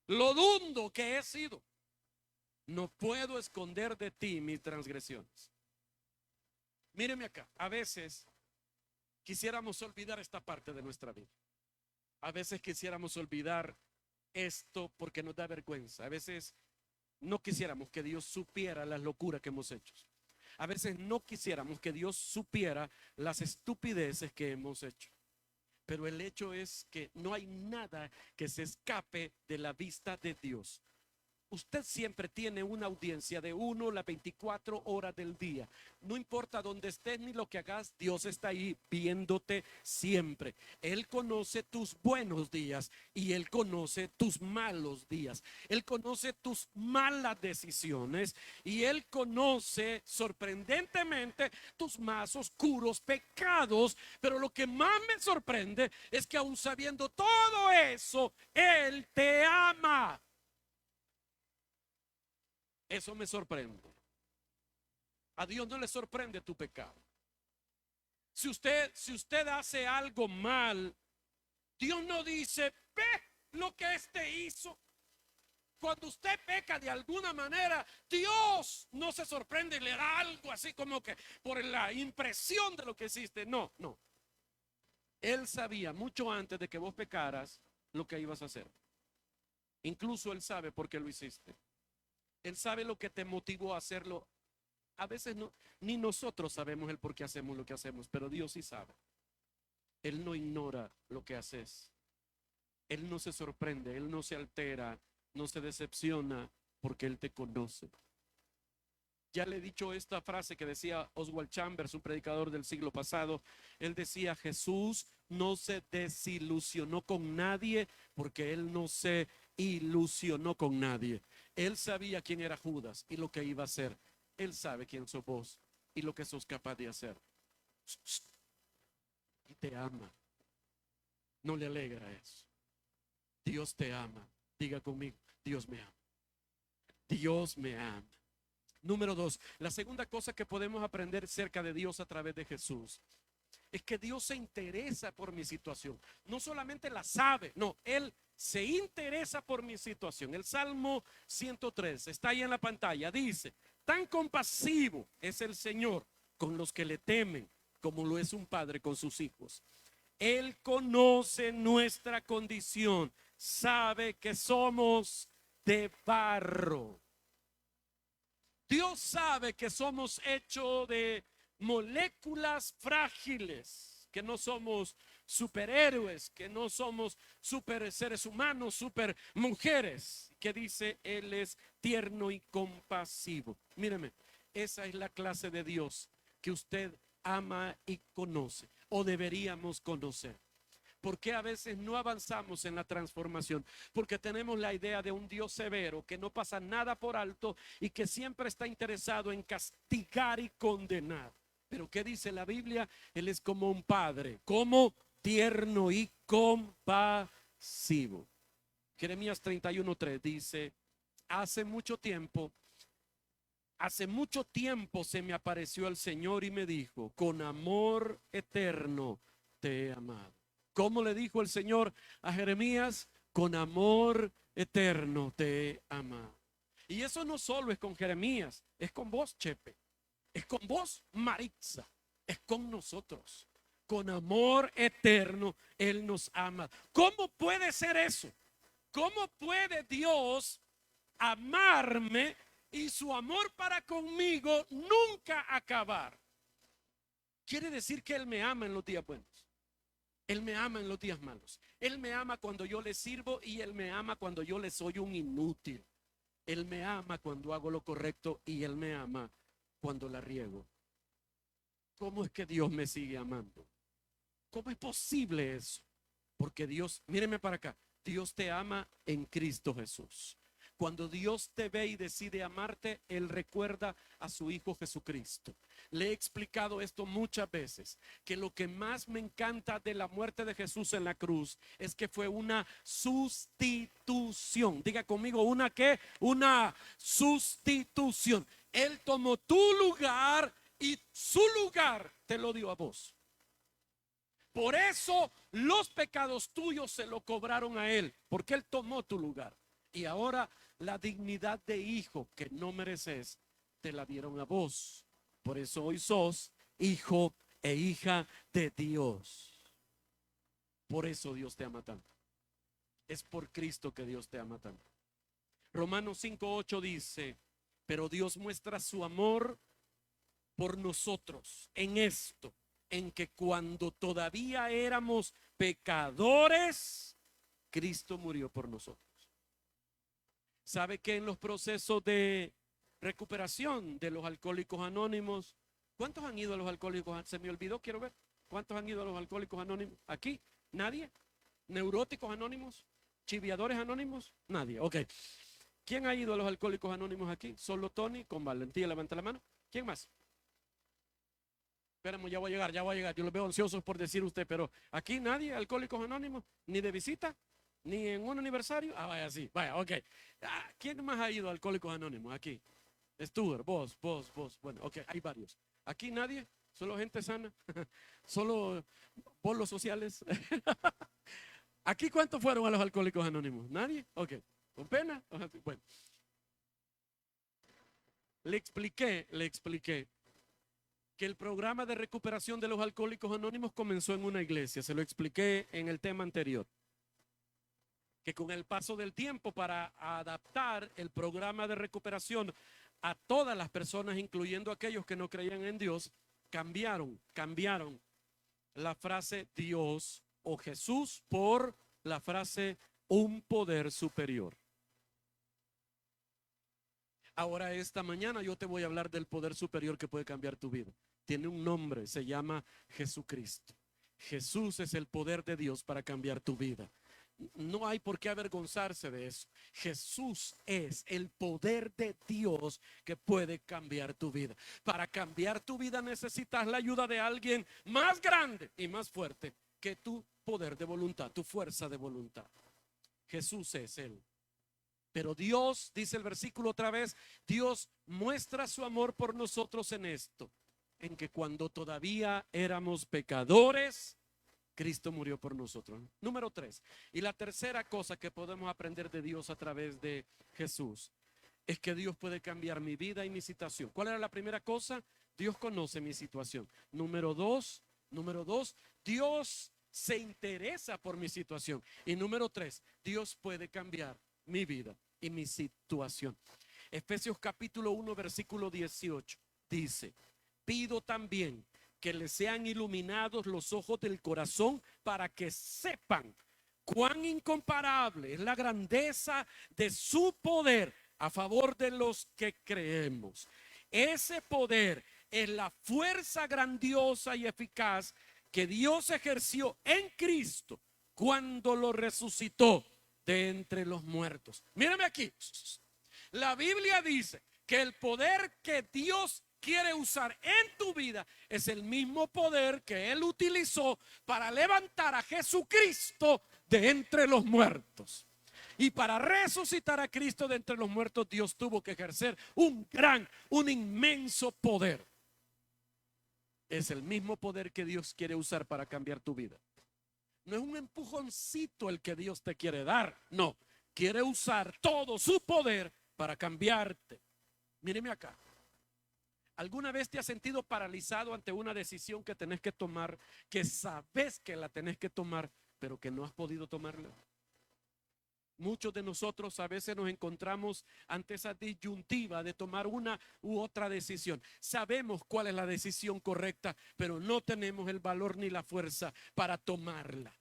lo dundo que he sido. No puedo esconder de ti mis transgresiones. Míreme acá, a veces quisiéramos olvidar esta parte de nuestra vida. A veces quisiéramos olvidar esto porque nos da vergüenza. A veces no quisiéramos que Dios supiera las locuras que hemos hecho. A veces no quisiéramos que Dios supiera las estupideces que hemos hecho. Pero el hecho es que no hay nada que se escape de la vista de Dios. Usted siempre tiene una audiencia de 1 las 24 horas del día. No importa dónde estés ni lo que hagas, Dios está ahí viéndote siempre. Él conoce tus buenos días y Él conoce tus malos días. Él conoce tus malas decisiones y Él conoce sorprendentemente tus más oscuros pecados. Pero lo que más me sorprende es que aún sabiendo todo eso, Él te ama. Eso me sorprende. A Dios no le sorprende tu pecado. Si usted hace algo mal, Dios no dice, ve lo que este hizo. Cuando usted peca de alguna manera, Dios no se sorprende y le da algo así como que por la impresión de lo que hiciste. No, no. Él sabía mucho antes de que vos pecaras lo que ibas a hacer. Incluso Él sabe por qué lo hiciste. Él sabe lo que te motivó a hacerlo. A veces no, ni nosotros sabemos el por qué hacemos lo que hacemos, pero Dios sí sabe. Él no ignora lo que haces. Él no se sorprende, Él no se altera, no se decepciona porque Él te conoce. Ya le he dicho esta frase que decía Oswald Chambers, un predicador del siglo pasado. Él decía, Jesús no se desilusionó con nadie porque Él no se ilusionó con nadie. Él sabía quién era Judas y lo que iba a hacer. Él sabe quién sos vos y lo que sos capaz de hacer. Y te ama. No le alegra eso. Dios te ama. Diga conmigo, Dios me ama. Dios me ama. Número 2, la segunda cosa que podemos aprender cerca de Dios a través de Jesús es que Dios se interesa por mi situación. No solamente la sabe, no, Él se interesa por mi situación. El Salmo 103 está ahí en la pantalla. Dice, tan compasivo es el Señor con los que le temen, como lo es un padre con sus hijos. Él conoce nuestra condición, sabe que somos de barro. Dios sabe que somos hechos de moléculas frágiles, que no somos superhéroes, que no somos super seres humanos, super mujeres, que dice Él es tierno y compasivo. Míreme, esa es la clase de Dios que usted ama y conoce, o deberíamos conocer. ¿Por qué a veces no avanzamos en la transformación? Porque tenemos la idea de un Dios severo que no pasa nada por alto y que siempre está interesado en castigar y condenar. Pero ¿qué dice la Biblia? Él es como un padre, como tierno y compasivo. Jeremías 31:3 dice, hace mucho tiempo se me apareció el Señor y me dijo, con amor eterno te he amado. ¿Cómo le dijo el Señor a Jeremías? Con amor eterno te he amado. Y eso no solo es con Jeremías, es con vos, Chepe, es con vos, Maritza, es con nosotros. Con amor eterno Él nos ama. ¿Cómo puede ser eso? ¿Cómo puede Dios amarme y su amor para conmigo nunca acabar? Quiere decir que Él me ama en los días buenos. Él me ama en los días malos. Él me ama cuando yo le sirvo y Él me ama cuando yo le soy un inútil. Él me ama cuando hago lo correcto y Él me ama cuando la riego. ¿Cómo es que Dios me sigue amando? ¿Cómo es posible eso? Porque Dios, míreme para acá, Dios te ama en Cristo Jesús. Cuando Dios te ve y decide amarte, Él recuerda a su Hijo Jesucristo. Le he explicado esto muchas veces, que lo que más me encanta de la muerte de Jesús en la cruz es que fue una sustitución. Diga conmigo, ¿una qué? Una sustitución. Él tomó tu lugar y su lugar te lo dio a vos. Por eso los pecados tuyos se lo cobraron a Él, porque Él tomó tu lugar. Y ahora la dignidad de hijo que no mereces, te la dieron a vos. Por eso hoy sos hijo e hija de Dios. Por eso Dios te ama tanto. Es por Cristo que Dios te ama tanto. Romanos 5:8 dice: pero Dios muestra su amor por nosotros en esto, en que cuando todavía éramos pecadores, Cristo murió por nosotros. ¿Sabe que en los procesos de recuperación de los alcohólicos anónimos, cuántos han ido a los alcohólicos? Se me olvidó, quiero ver. ¿Cuántos han ido a los alcohólicos anónimos? ¿Aquí? ¿Nadie? ¿Neuróticos anónimos? ¿Chiviadores anónimos? Nadie, ok. ¿Quién ha ido a los alcohólicos anónimos aquí? Solo Tony, con valentía, levanta la mano. ¿Quién más? Esperemos, ya voy a llegar, ya voy a llegar. Yo los veo ansiosos por decir usted, pero aquí nadie, alcohólicos anónimos, ni de visita, ni en un aniversario. Ah, vaya, sí, vaya, ok. ¿Quién más ha ido a alcohólicos anónimos aquí? Stuart, vos. Bueno, ok, hay varios. Aquí nadie, solo gente sana, solo polos sociales. ¿Aquí cuántos fueron a los alcohólicos anónimos? ¿Nadie? Ok, con pena. Bueno, le expliqué que el programa de recuperación de los alcohólicos anónimos comenzó en una iglesia. Se lo expliqué en el tema anterior. Que con el paso del tiempo, para adaptar el programa de recuperación a todas las personas, incluyendo aquellos que no creían en Dios, cambiaron la frase Dios o Jesús por la frase un poder superior. Ahora esta mañana yo te voy a hablar del poder superior que puede cambiar tu vida. Tiene un nombre, se llama Jesucristo. Jesús es el poder de Dios para cambiar tu vida. No hay por qué avergonzarse de eso. Jesús es el poder de Dios que puede cambiar tu vida. Para cambiar tu vida necesitas la ayuda de alguien más grande y más fuerte que tu poder de voluntad, tu fuerza de voluntad. Jesús es Él. Pero Dios, dice el versículo otra vez, Dios muestra su amor por nosotros en esto, en que cuando todavía éramos pecadores, Cristo murió por nosotros. Número 3. Y la tercera cosa que podemos aprender de Dios a través de Jesús es que Dios puede cambiar mi vida y mi situación. ¿Cuál era la primera cosa? Dios conoce mi situación. Número dos, Dios se interesa por mi situación. Y número 3, Dios puede cambiar mi vida y mi situación. Efesios capítulo 1 versículo 18 dice: pido también que les sean iluminados los ojos del corazón para que sepan cuán incomparable es la grandeza de su poder a favor de los que creemos. Ese poder es la fuerza grandiosa y eficaz que Dios ejerció en Cristo cuando lo resucitó de entre los muertos. Mírame aquí. La Biblia dice que el poder que Dios quiere usar en tu vida es el mismo poder que Él utilizó para levantar a Jesucristo de entre los muertos. Y para resucitar a Cristo de entre los muertos, Dios tuvo que ejercer un inmenso poder. Es el mismo poder que Dios quiere usar para cambiar tu vida. No es un empujoncito el que Dios te quiere dar, no. Quiere usar todo su poder para cambiarte. Míreme acá. ¿Alguna vez te has sentido paralizado ante una decisión que tenés que tomar, que sabes que la tenés que tomar, pero que no has podido tomarla? Muchos de nosotros a veces nos encontramos ante esa disyuntiva de tomar una u otra decisión. Sabemos cuál es la decisión correcta, pero no tenemos el valor ni la fuerza para tomarla.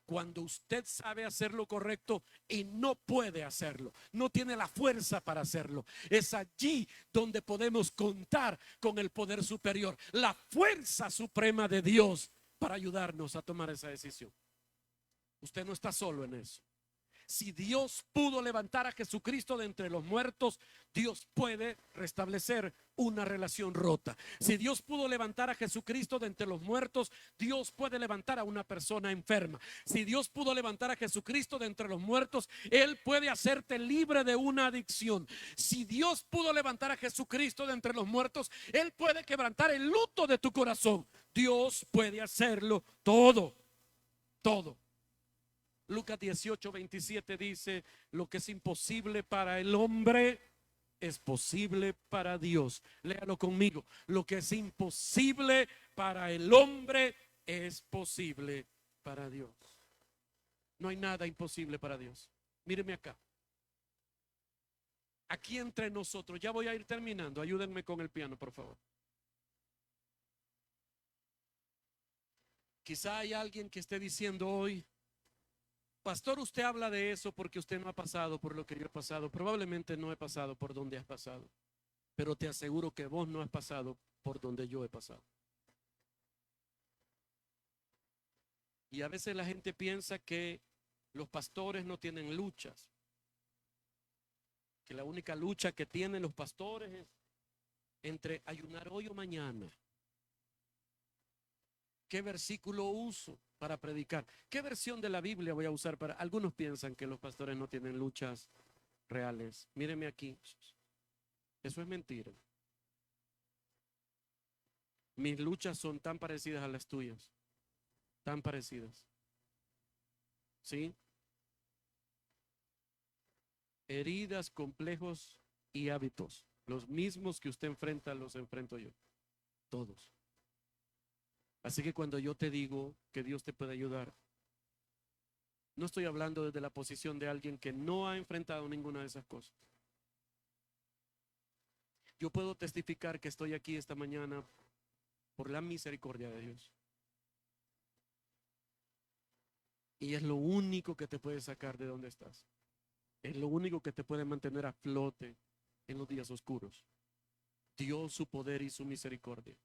Cuando usted sabe hacer lo correcto y no puede hacerlo, no tiene la fuerza para hacerlo, es allí donde podemos contar con el poder superior, la fuerza suprema de Dios para ayudarnos a tomar esa decisión. Usted no está solo en eso. Si Dios pudo levantar a Jesucristo de entre los muertos, Dios puede restablecer una relación rota. Si Dios pudo levantar a Jesucristo de entre los muertos, Dios puede levantar a una persona enferma. Si Dios pudo levantar a Jesucristo de entre los muertos, Él puede hacerte libre de una adicción. Si Dios pudo levantar a Jesucristo de entre los muertos, Él puede quebrantar el luto de tu corazón. Dios puede hacerlo todo, todo. Lucas 18:27 dice: lo que es imposible para el hombre es posible para Dios. Léalo conmigo. Lo que es imposible para el hombre es posible para Dios. No hay nada imposible para Dios. Míreme acá. Aquí entre nosotros, ya voy a ir terminando. Ayúdenme con el piano, por favor. Quizá hay alguien que esté diciendo hoy: pastor, usted habla de eso porque usted no ha pasado por lo que yo he pasado. Probablemente no he pasado por donde has pasado, pero te aseguro que vos no has pasado por donde yo he pasado. Y a veces la gente piensa que los pastores no tienen luchas, que la única lucha que tienen los pastores es entre ayunar hoy o mañana. ¿Qué versículo uso para predicar? ¿Qué versión de la Biblia voy a usar para? Algunos piensan que los pastores no tienen luchas reales. Míreme aquí. Eso es mentira. Mis luchas son tan parecidas a las tuyas. Tan parecidas. ¿Sí? Heridas, complejos y hábitos. Los mismos que usted enfrenta, los enfrento yo. Todos. Así que cuando yo te digo que Dios te puede ayudar, no estoy hablando desde la posición de alguien que no ha enfrentado ninguna de esas cosas. Yo puedo testificar que estoy aquí esta mañana por la misericordia de Dios. Y es lo único que te puede sacar de donde estás. Es lo único que te puede mantener a flote en los días oscuros. Dios, su poder y su misericordia.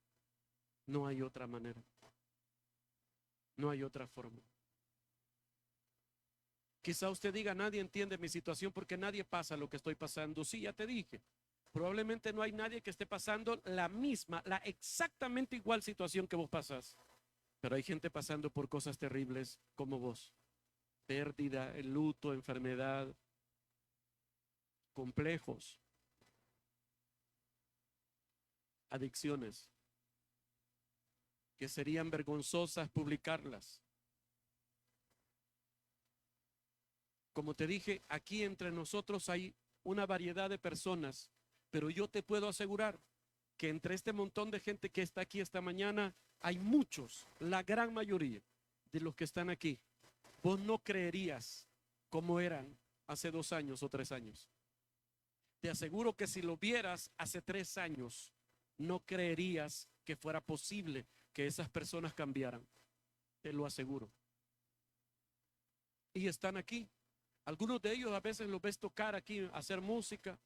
No hay otra manera. No hay otra forma. Quizá usted diga: nadie entiende mi situación porque nadie pasa lo que estoy pasando. Sí, ya te dije. Probablemente no hay nadie que esté pasando la misma, la exactamente igual situación que vos pasás. Pero hay gente pasando por cosas terribles como vos. Pérdida, el luto, enfermedad, complejos, adicciones, que serían vergonzosas publicarlas. Como te dije, aquí entre nosotros hay una variedad de personas, pero yo te puedo asegurar que entre este montón de gente que está aquí esta mañana, hay muchos, la gran mayoría de los que están aquí. Vos no creerías cómo eran hace 2 años o 3 años. Te aseguro que si lo vieras hace 3 años, no creerías que fuera posible que esas personas cambiaran. Te lo aseguro. Y están aquí. Algunos de ellos a veces los ves tocar aquí, hacer música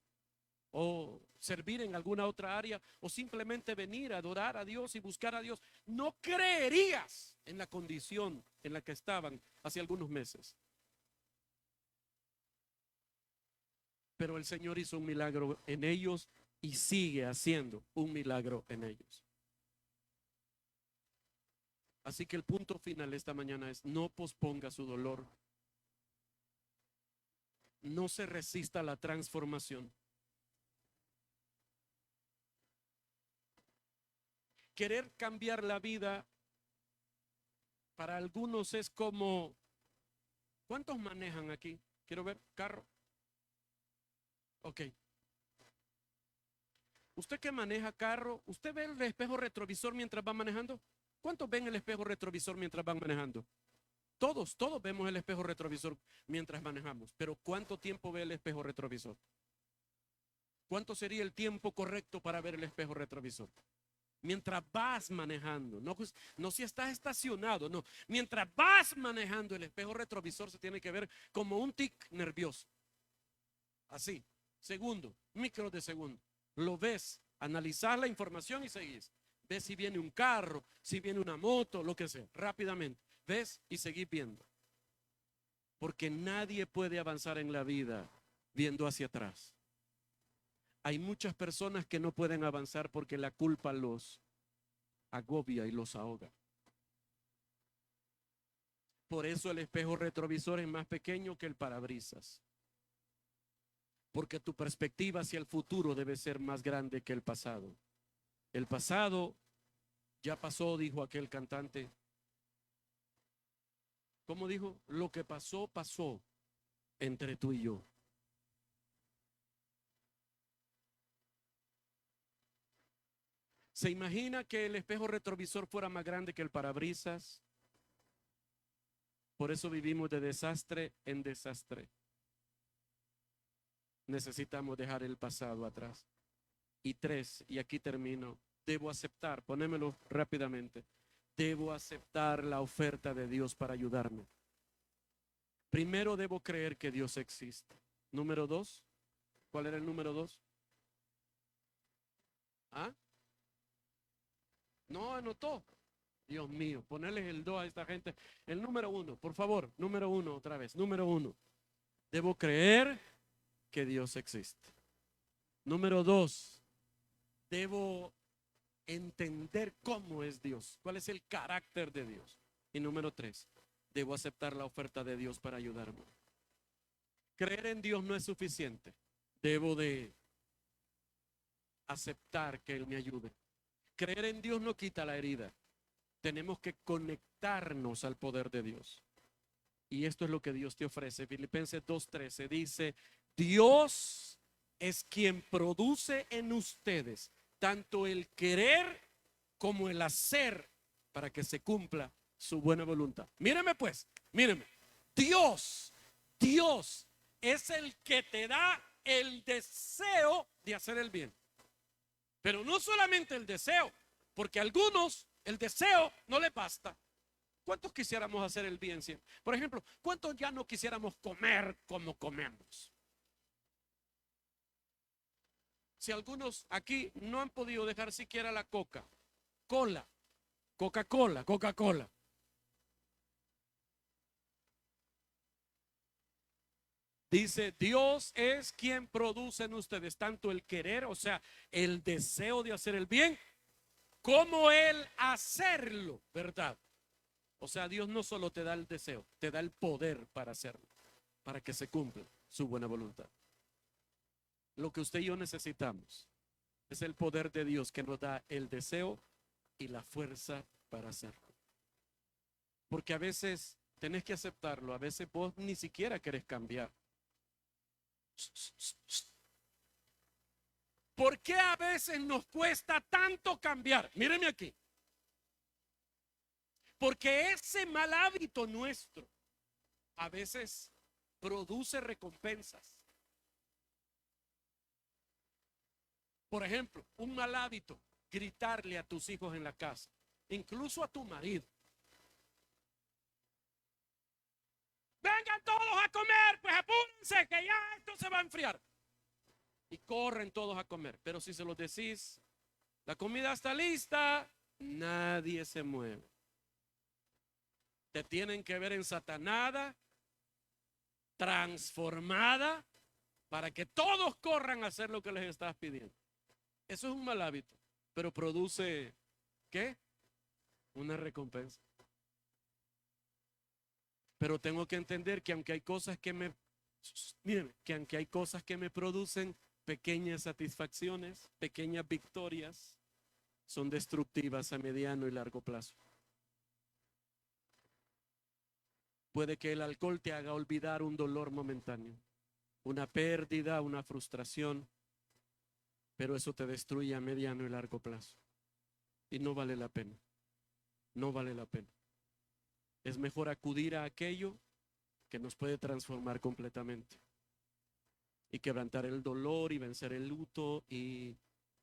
o servir en alguna otra área o simplemente venir a adorar a Dios y buscar a Dios. No creerías en la condición en la que estaban hace algunos meses. Pero el Señor hizo un milagro en ellos y sigue haciendo un milagro en ellos. Así que el punto final esta mañana es: no posponga su dolor. No se resista a la transformación. Querer cambiar la vida para algunos es como, ¿cuántos manejan aquí? Quiero ver, carro. Ok. Usted que maneja carro, ¿usted ve el espejo retrovisor mientras va manejando? ¿Cuántos ven el espejo retrovisor mientras van manejando? Todos vemos el espejo retrovisor mientras manejamos, pero ¿cuánto tiempo ve el espejo retrovisor? ¿Cuánto sería el tiempo correcto para ver el espejo retrovisor? Mientras vas manejando, no si estás estacionado, no. Mientras vas manejando, el espejo retrovisor se tiene que ver como un tic nervioso. Así, segundo, micro de segundo. Lo ves, analizas la información y seguís. Ves si viene un carro, si viene una moto, lo que sea, rápidamente. Ves y seguís viendo. Porque nadie puede avanzar en la vida viendo hacia atrás. Hay muchas personas que no pueden avanzar porque la culpa los agobia y los ahoga. Por eso el espejo retrovisor es más pequeño que el parabrisas. Porque tu perspectiva hacia el futuro debe ser más grande que el pasado. El pasado ya pasó, dijo aquel cantante. ¿Cómo dijo? Lo que pasó, pasó entre tú y yo. ¿Se imagina que el espejo retrovisor fuera más grande que el parabrisas? Por eso vivimos de desastre en desastre. Necesitamos dejar el pasado atrás. Y 3, y aquí termino, debo aceptar, ponémelo rápidamente, debo aceptar la oferta de Dios para ayudarme. Primero debo creer que Dios existe. Número 2, ¿cuál era el número 2? ¿Ah? No anotó. Dios mío, ponerles el 2 a esta gente. El número 1, por favor, número 1 otra vez. Número 1, debo creer que Dios existe. Número 2, debo entender cómo es Dios, cuál es el carácter de Dios. Y número 3, debo aceptar la oferta de Dios para ayudarme. Creer en Dios no es suficiente. Debo de aceptar que Él me ayude. Creer en Dios no quita la herida. Tenemos que conectarnos al poder de Dios. Y esto es lo que Dios te ofrece. Filipenses 2:13 dice, Dios es quien produce en ustedes tanto el querer como el hacer para que se cumpla su buena voluntad. Míreme pues, míreme. Dios es el que te da el deseo de hacer el bien. Pero no solamente el deseo, porque a algunos el deseo no les basta. ¿Cuántos quisiéramos hacer el bien siempre? Por ejemplo, ¿cuántos ya no quisiéramos comer como comemos? Si algunos aquí no han podido dejar siquiera la Coca-Cola. Dice, Dios es quien produce en ustedes tanto el querer, o sea, el deseo de hacer el bien, como el hacerlo, ¿verdad? O sea, Dios no solo te da el deseo, te da el poder para hacerlo, para que se cumpla su buena voluntad. Lo que usted y yo necesitamos es el poder de Dios que nos da el deseo y la fuerza para hacerlo. Porque a veces tenés que aceptarlo, a veces vos ni siquiera querés cambiar. ¿Por qué a veces nos cuesta tanto cambiar? Míreme aquí. Porque ese mal hábito nuestro a veces produce recompensas. Por ejemplo, un mal hábito, gritarle a tus hijos en la casa, incluso a tu marido. Vengan todos a comer, pues apúrense que ya esto se va a enfriar. Y corren todos a comer. Pero si se los decís, la comida está lista, nadie se mueve. Te tienen que ver ensatanada, transformada, para que todos corran a hacer lo que les estás pidiendo. Eso es un mal hábito, pero produce, ¿qué? Una recompensa. Pero tengo que entender que aunque hay cosas que aunque hay cosas que me producen pequeñas satisfacciones, pequeñas victorias, son destructivas a mediano y largo plazo. Puede que el alcohol te haga olvidar un dolor momentáneo, una pérdida, una frustración, pero eso te destruye a mediano y largo plazo. Y no vale la pena. No vale la pena. Es mejor acudir a aquello que nos puede transformar completamente y quebrantar el dolor y vencer el luto y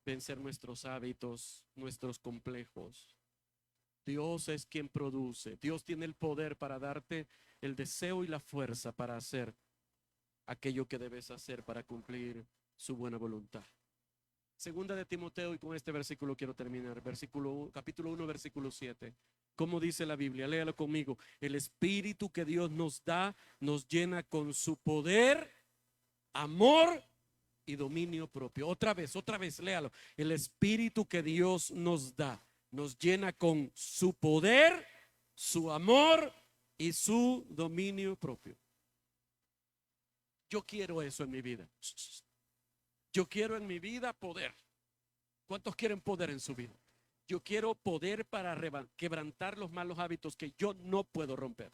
vencer nuestros hábitos, nuestros complejos. Dios es quien produce. Dios tiene el poder para darte el deseo y la fuerza para hacer aquello que debes hacer para cumplir su buena voluntad. Segunda de Timoteo, y con este versículo quiero terminar. Capítulo 1, versículo 7. Como dice la Biblia, léalo conmigo. El espíritu que Dios nos da nos llena con su poder, amor y dominio propio. Otra vez, léalo. El espíritu que Dios nos da nos llena con su poder, su amor y su dominio propio. Yo quiero eso en mi vida. Yo quiero en mi vida poder. ¿Cuántos quieren poder en su vida? Yo quiero poder para quebrantar los malos hábitos que yo no puedo romper.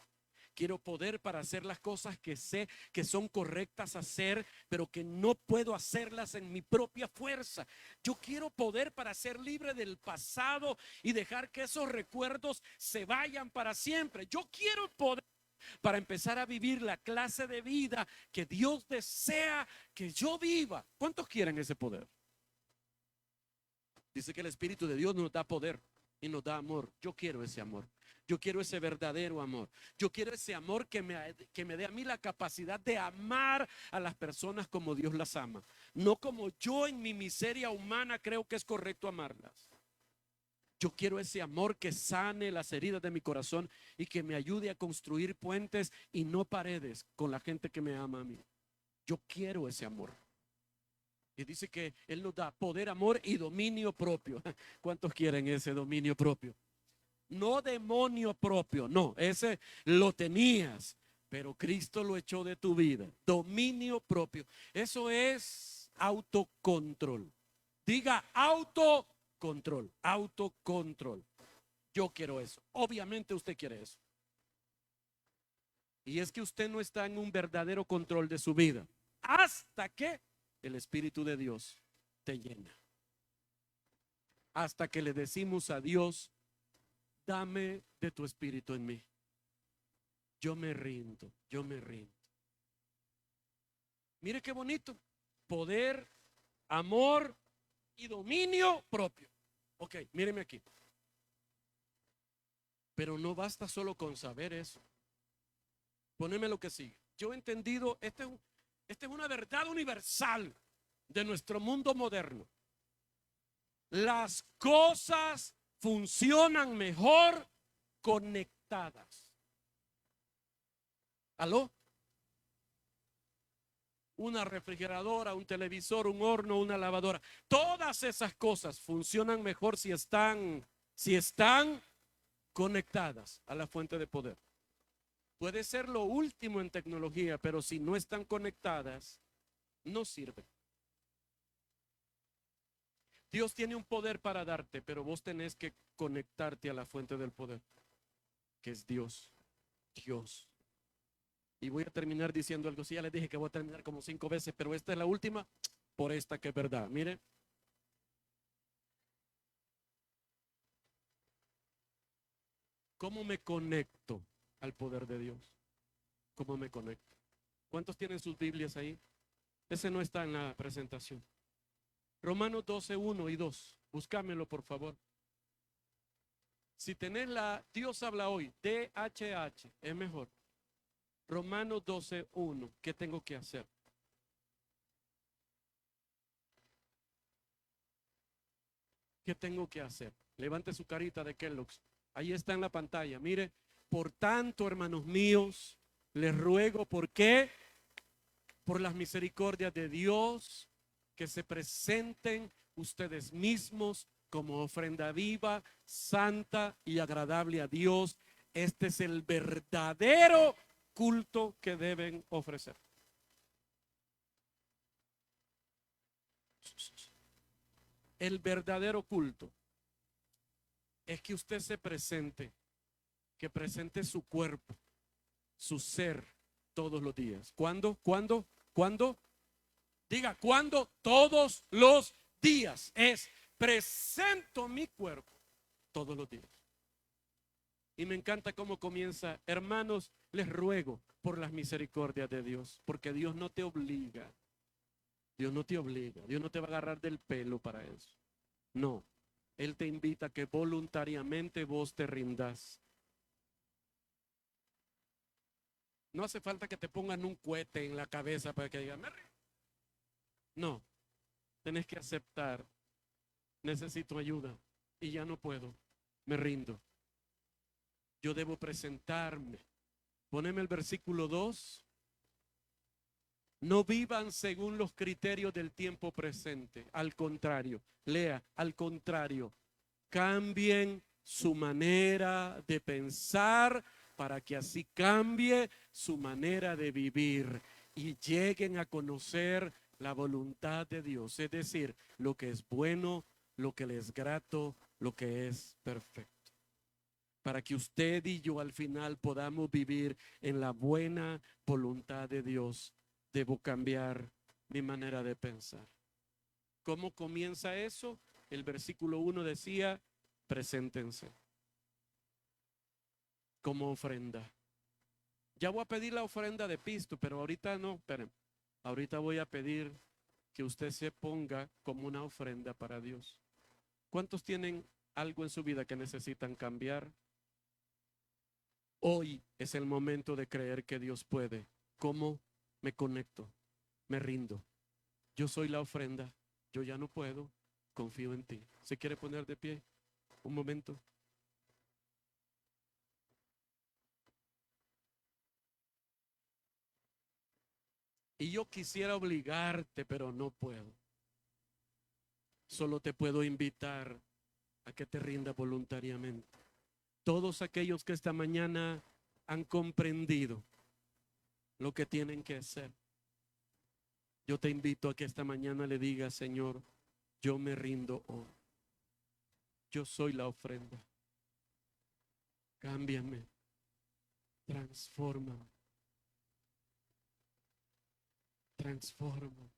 Quiero poder para hacer las cosas que sé que son correctas hacer, pero que no puedo hacerlas en mi propia fuerza. Yo quiero poder para ser libre del pasado y dejar que esos recuerdos se vayan para siempre. Yo quiero poder para empezar a vivir la clase de vida que Dios desea que yo viva. ¿Cuántos quieren ese poder? Dice que el Espíritu de Dios nos da poder y nos da amor. Yo quiero ese amor. Yo quiero ese verdadero amor. Yo quiero ese amor que me dé a mí la capacidad de amar a las personas como Dios las ama. No como yo en mi miseria humana creo que es correcto amarlas. Yo quiero ese amor que sane las heridas de mi corazón y que me ayude a construir puentes y no paredes con la gente que me ama a mí. Yo quiero ese amor. Y dice que Él nos da poder, amor y dominio propio. ¿Cuántos quieren ese dominio propio? No demonio propio, no, ese lo tenías, pero Cristo lo echó de tu vida. Dominio propio. Eso es autocontrol. Diga autocontrol, autocontrol. Yo quiero eso. Obviamente usted quiere eso. Y es que usted no está en un verdadero control de su vida hasta que el Espíritu de Dios te llena. Hasta que le decimos a Dios: dame de tu espíritu en mí. Yo me rindo, yo me rindo. Mire qué bonito. Poder, amor y dominio propio. Ok, míreme aquí. Pero no basta solo con saber eso. Poneme lo que sigue. Yo he entendido, esta es una verdad universal de nuestro mundo moderno. Las cosas funcionan mejor conectadas. ¿Aló? Una refrigeradora, un televisor, un horno, una lavadora. Todas esas cosas funcionan mejor si están conectadas a la fuente de poder. Puede ser lo último en tecnología, pero si no están conectadas, no sirve. Dios tiene un poder para darte, pero vos tenés que conectarte a la fuente del poder, que es Dios. Dios. Y voy a terminar diciendo algo. Sí, ya les dije que voy a terminar como 5 veces, pero esta es la última, por esta que es verdad. Mire. ¿Cómo me conecto al poder de Dios? ¿Cómo me conecto? ¿Cuántos tienen sus Biblias ahí? Ese no está en la presentación. Romanos 12, 1 y 2. Búscamelo, por favor. Si tenés Dios habla hoy, DHH, es mejor. Romanos 12, 1. ¿Qué tengo que hacer? ¿Qué tengo que hacer? Levante su carita de Kellogg's. Ahí está en la pantalla. Mire, por tanto, hermanos míos, les ruego, ¿por qué? Por las misericordias de Dios, que se presenten ustedes mismos como ofrenda viva, santa y agradable a Dios. Este es el verdadero culto que deben ofrecer. El verdadero culto es que usted se presente, que presente su cuerpo, su ser todos los días. ¿Cuándo? ¿Cuándo? ¿Cuándo? Diga, ¿cuándo? Todos los días. Es presento mi cuerpo todos los días. Y me encanta cómo comienza. Hermanos, les ruego por las misericordias de Dios, porque Dios no te obliga. Dios no te obliga. Dios no te va a agarrar del pelo para eso. No. Él te invita a que voluntariamente vos te rindas. No hace falta que te pongan un cohete en la cabeza para que digan, no, tenés que aceptar. Necesito ayuda y ya no puedo, me rindo. Yo debo presentarme. Poneme el versículo 2. No vivan según los criterios del tiempo presente. Al contrario, lea, al contrario, cambien su manera de pensar para que así cambie su manera de vivir y lleguen a conocer la voluntad de Dios, es decir, lo que es bueno, lo que les es grato, lo que es perfecto. Para que usted y yo al final podamos vivir en la buena voluntad de Dios, debo cambiar mi manera de pensar. ¿Cómo comienza eso? El versículo 1 decía, preséntense como ofrenda. Ya voy a pedir la ofrenda de pisto, pero ahorita no, esperen. Ahorita voy a pedir que usted se ponga como una ofrenda para Dios. ¿Cuántos tienen algo en su vida que necesitan cambiar? Hoy es el momento de creer que Dios puede. ¿Cómo me conecto? Me rindo. Yo soy la ofrenda. Yo ya no puedo. Confío en ti. ¿Se quiere poner de pie? Un momento. Y yo quisiera obligarte, pero no puedo. Solo te puedo invitar a que te rinda voluntariamente. Todos aquellos que esta mañana han comprendido lo que tienen que hacer, yo te invito a que esta mañana le digas, Señor, yo me rindo hoy. Yo soy la ofrenda. Cámbiame, transfórmame, transforma.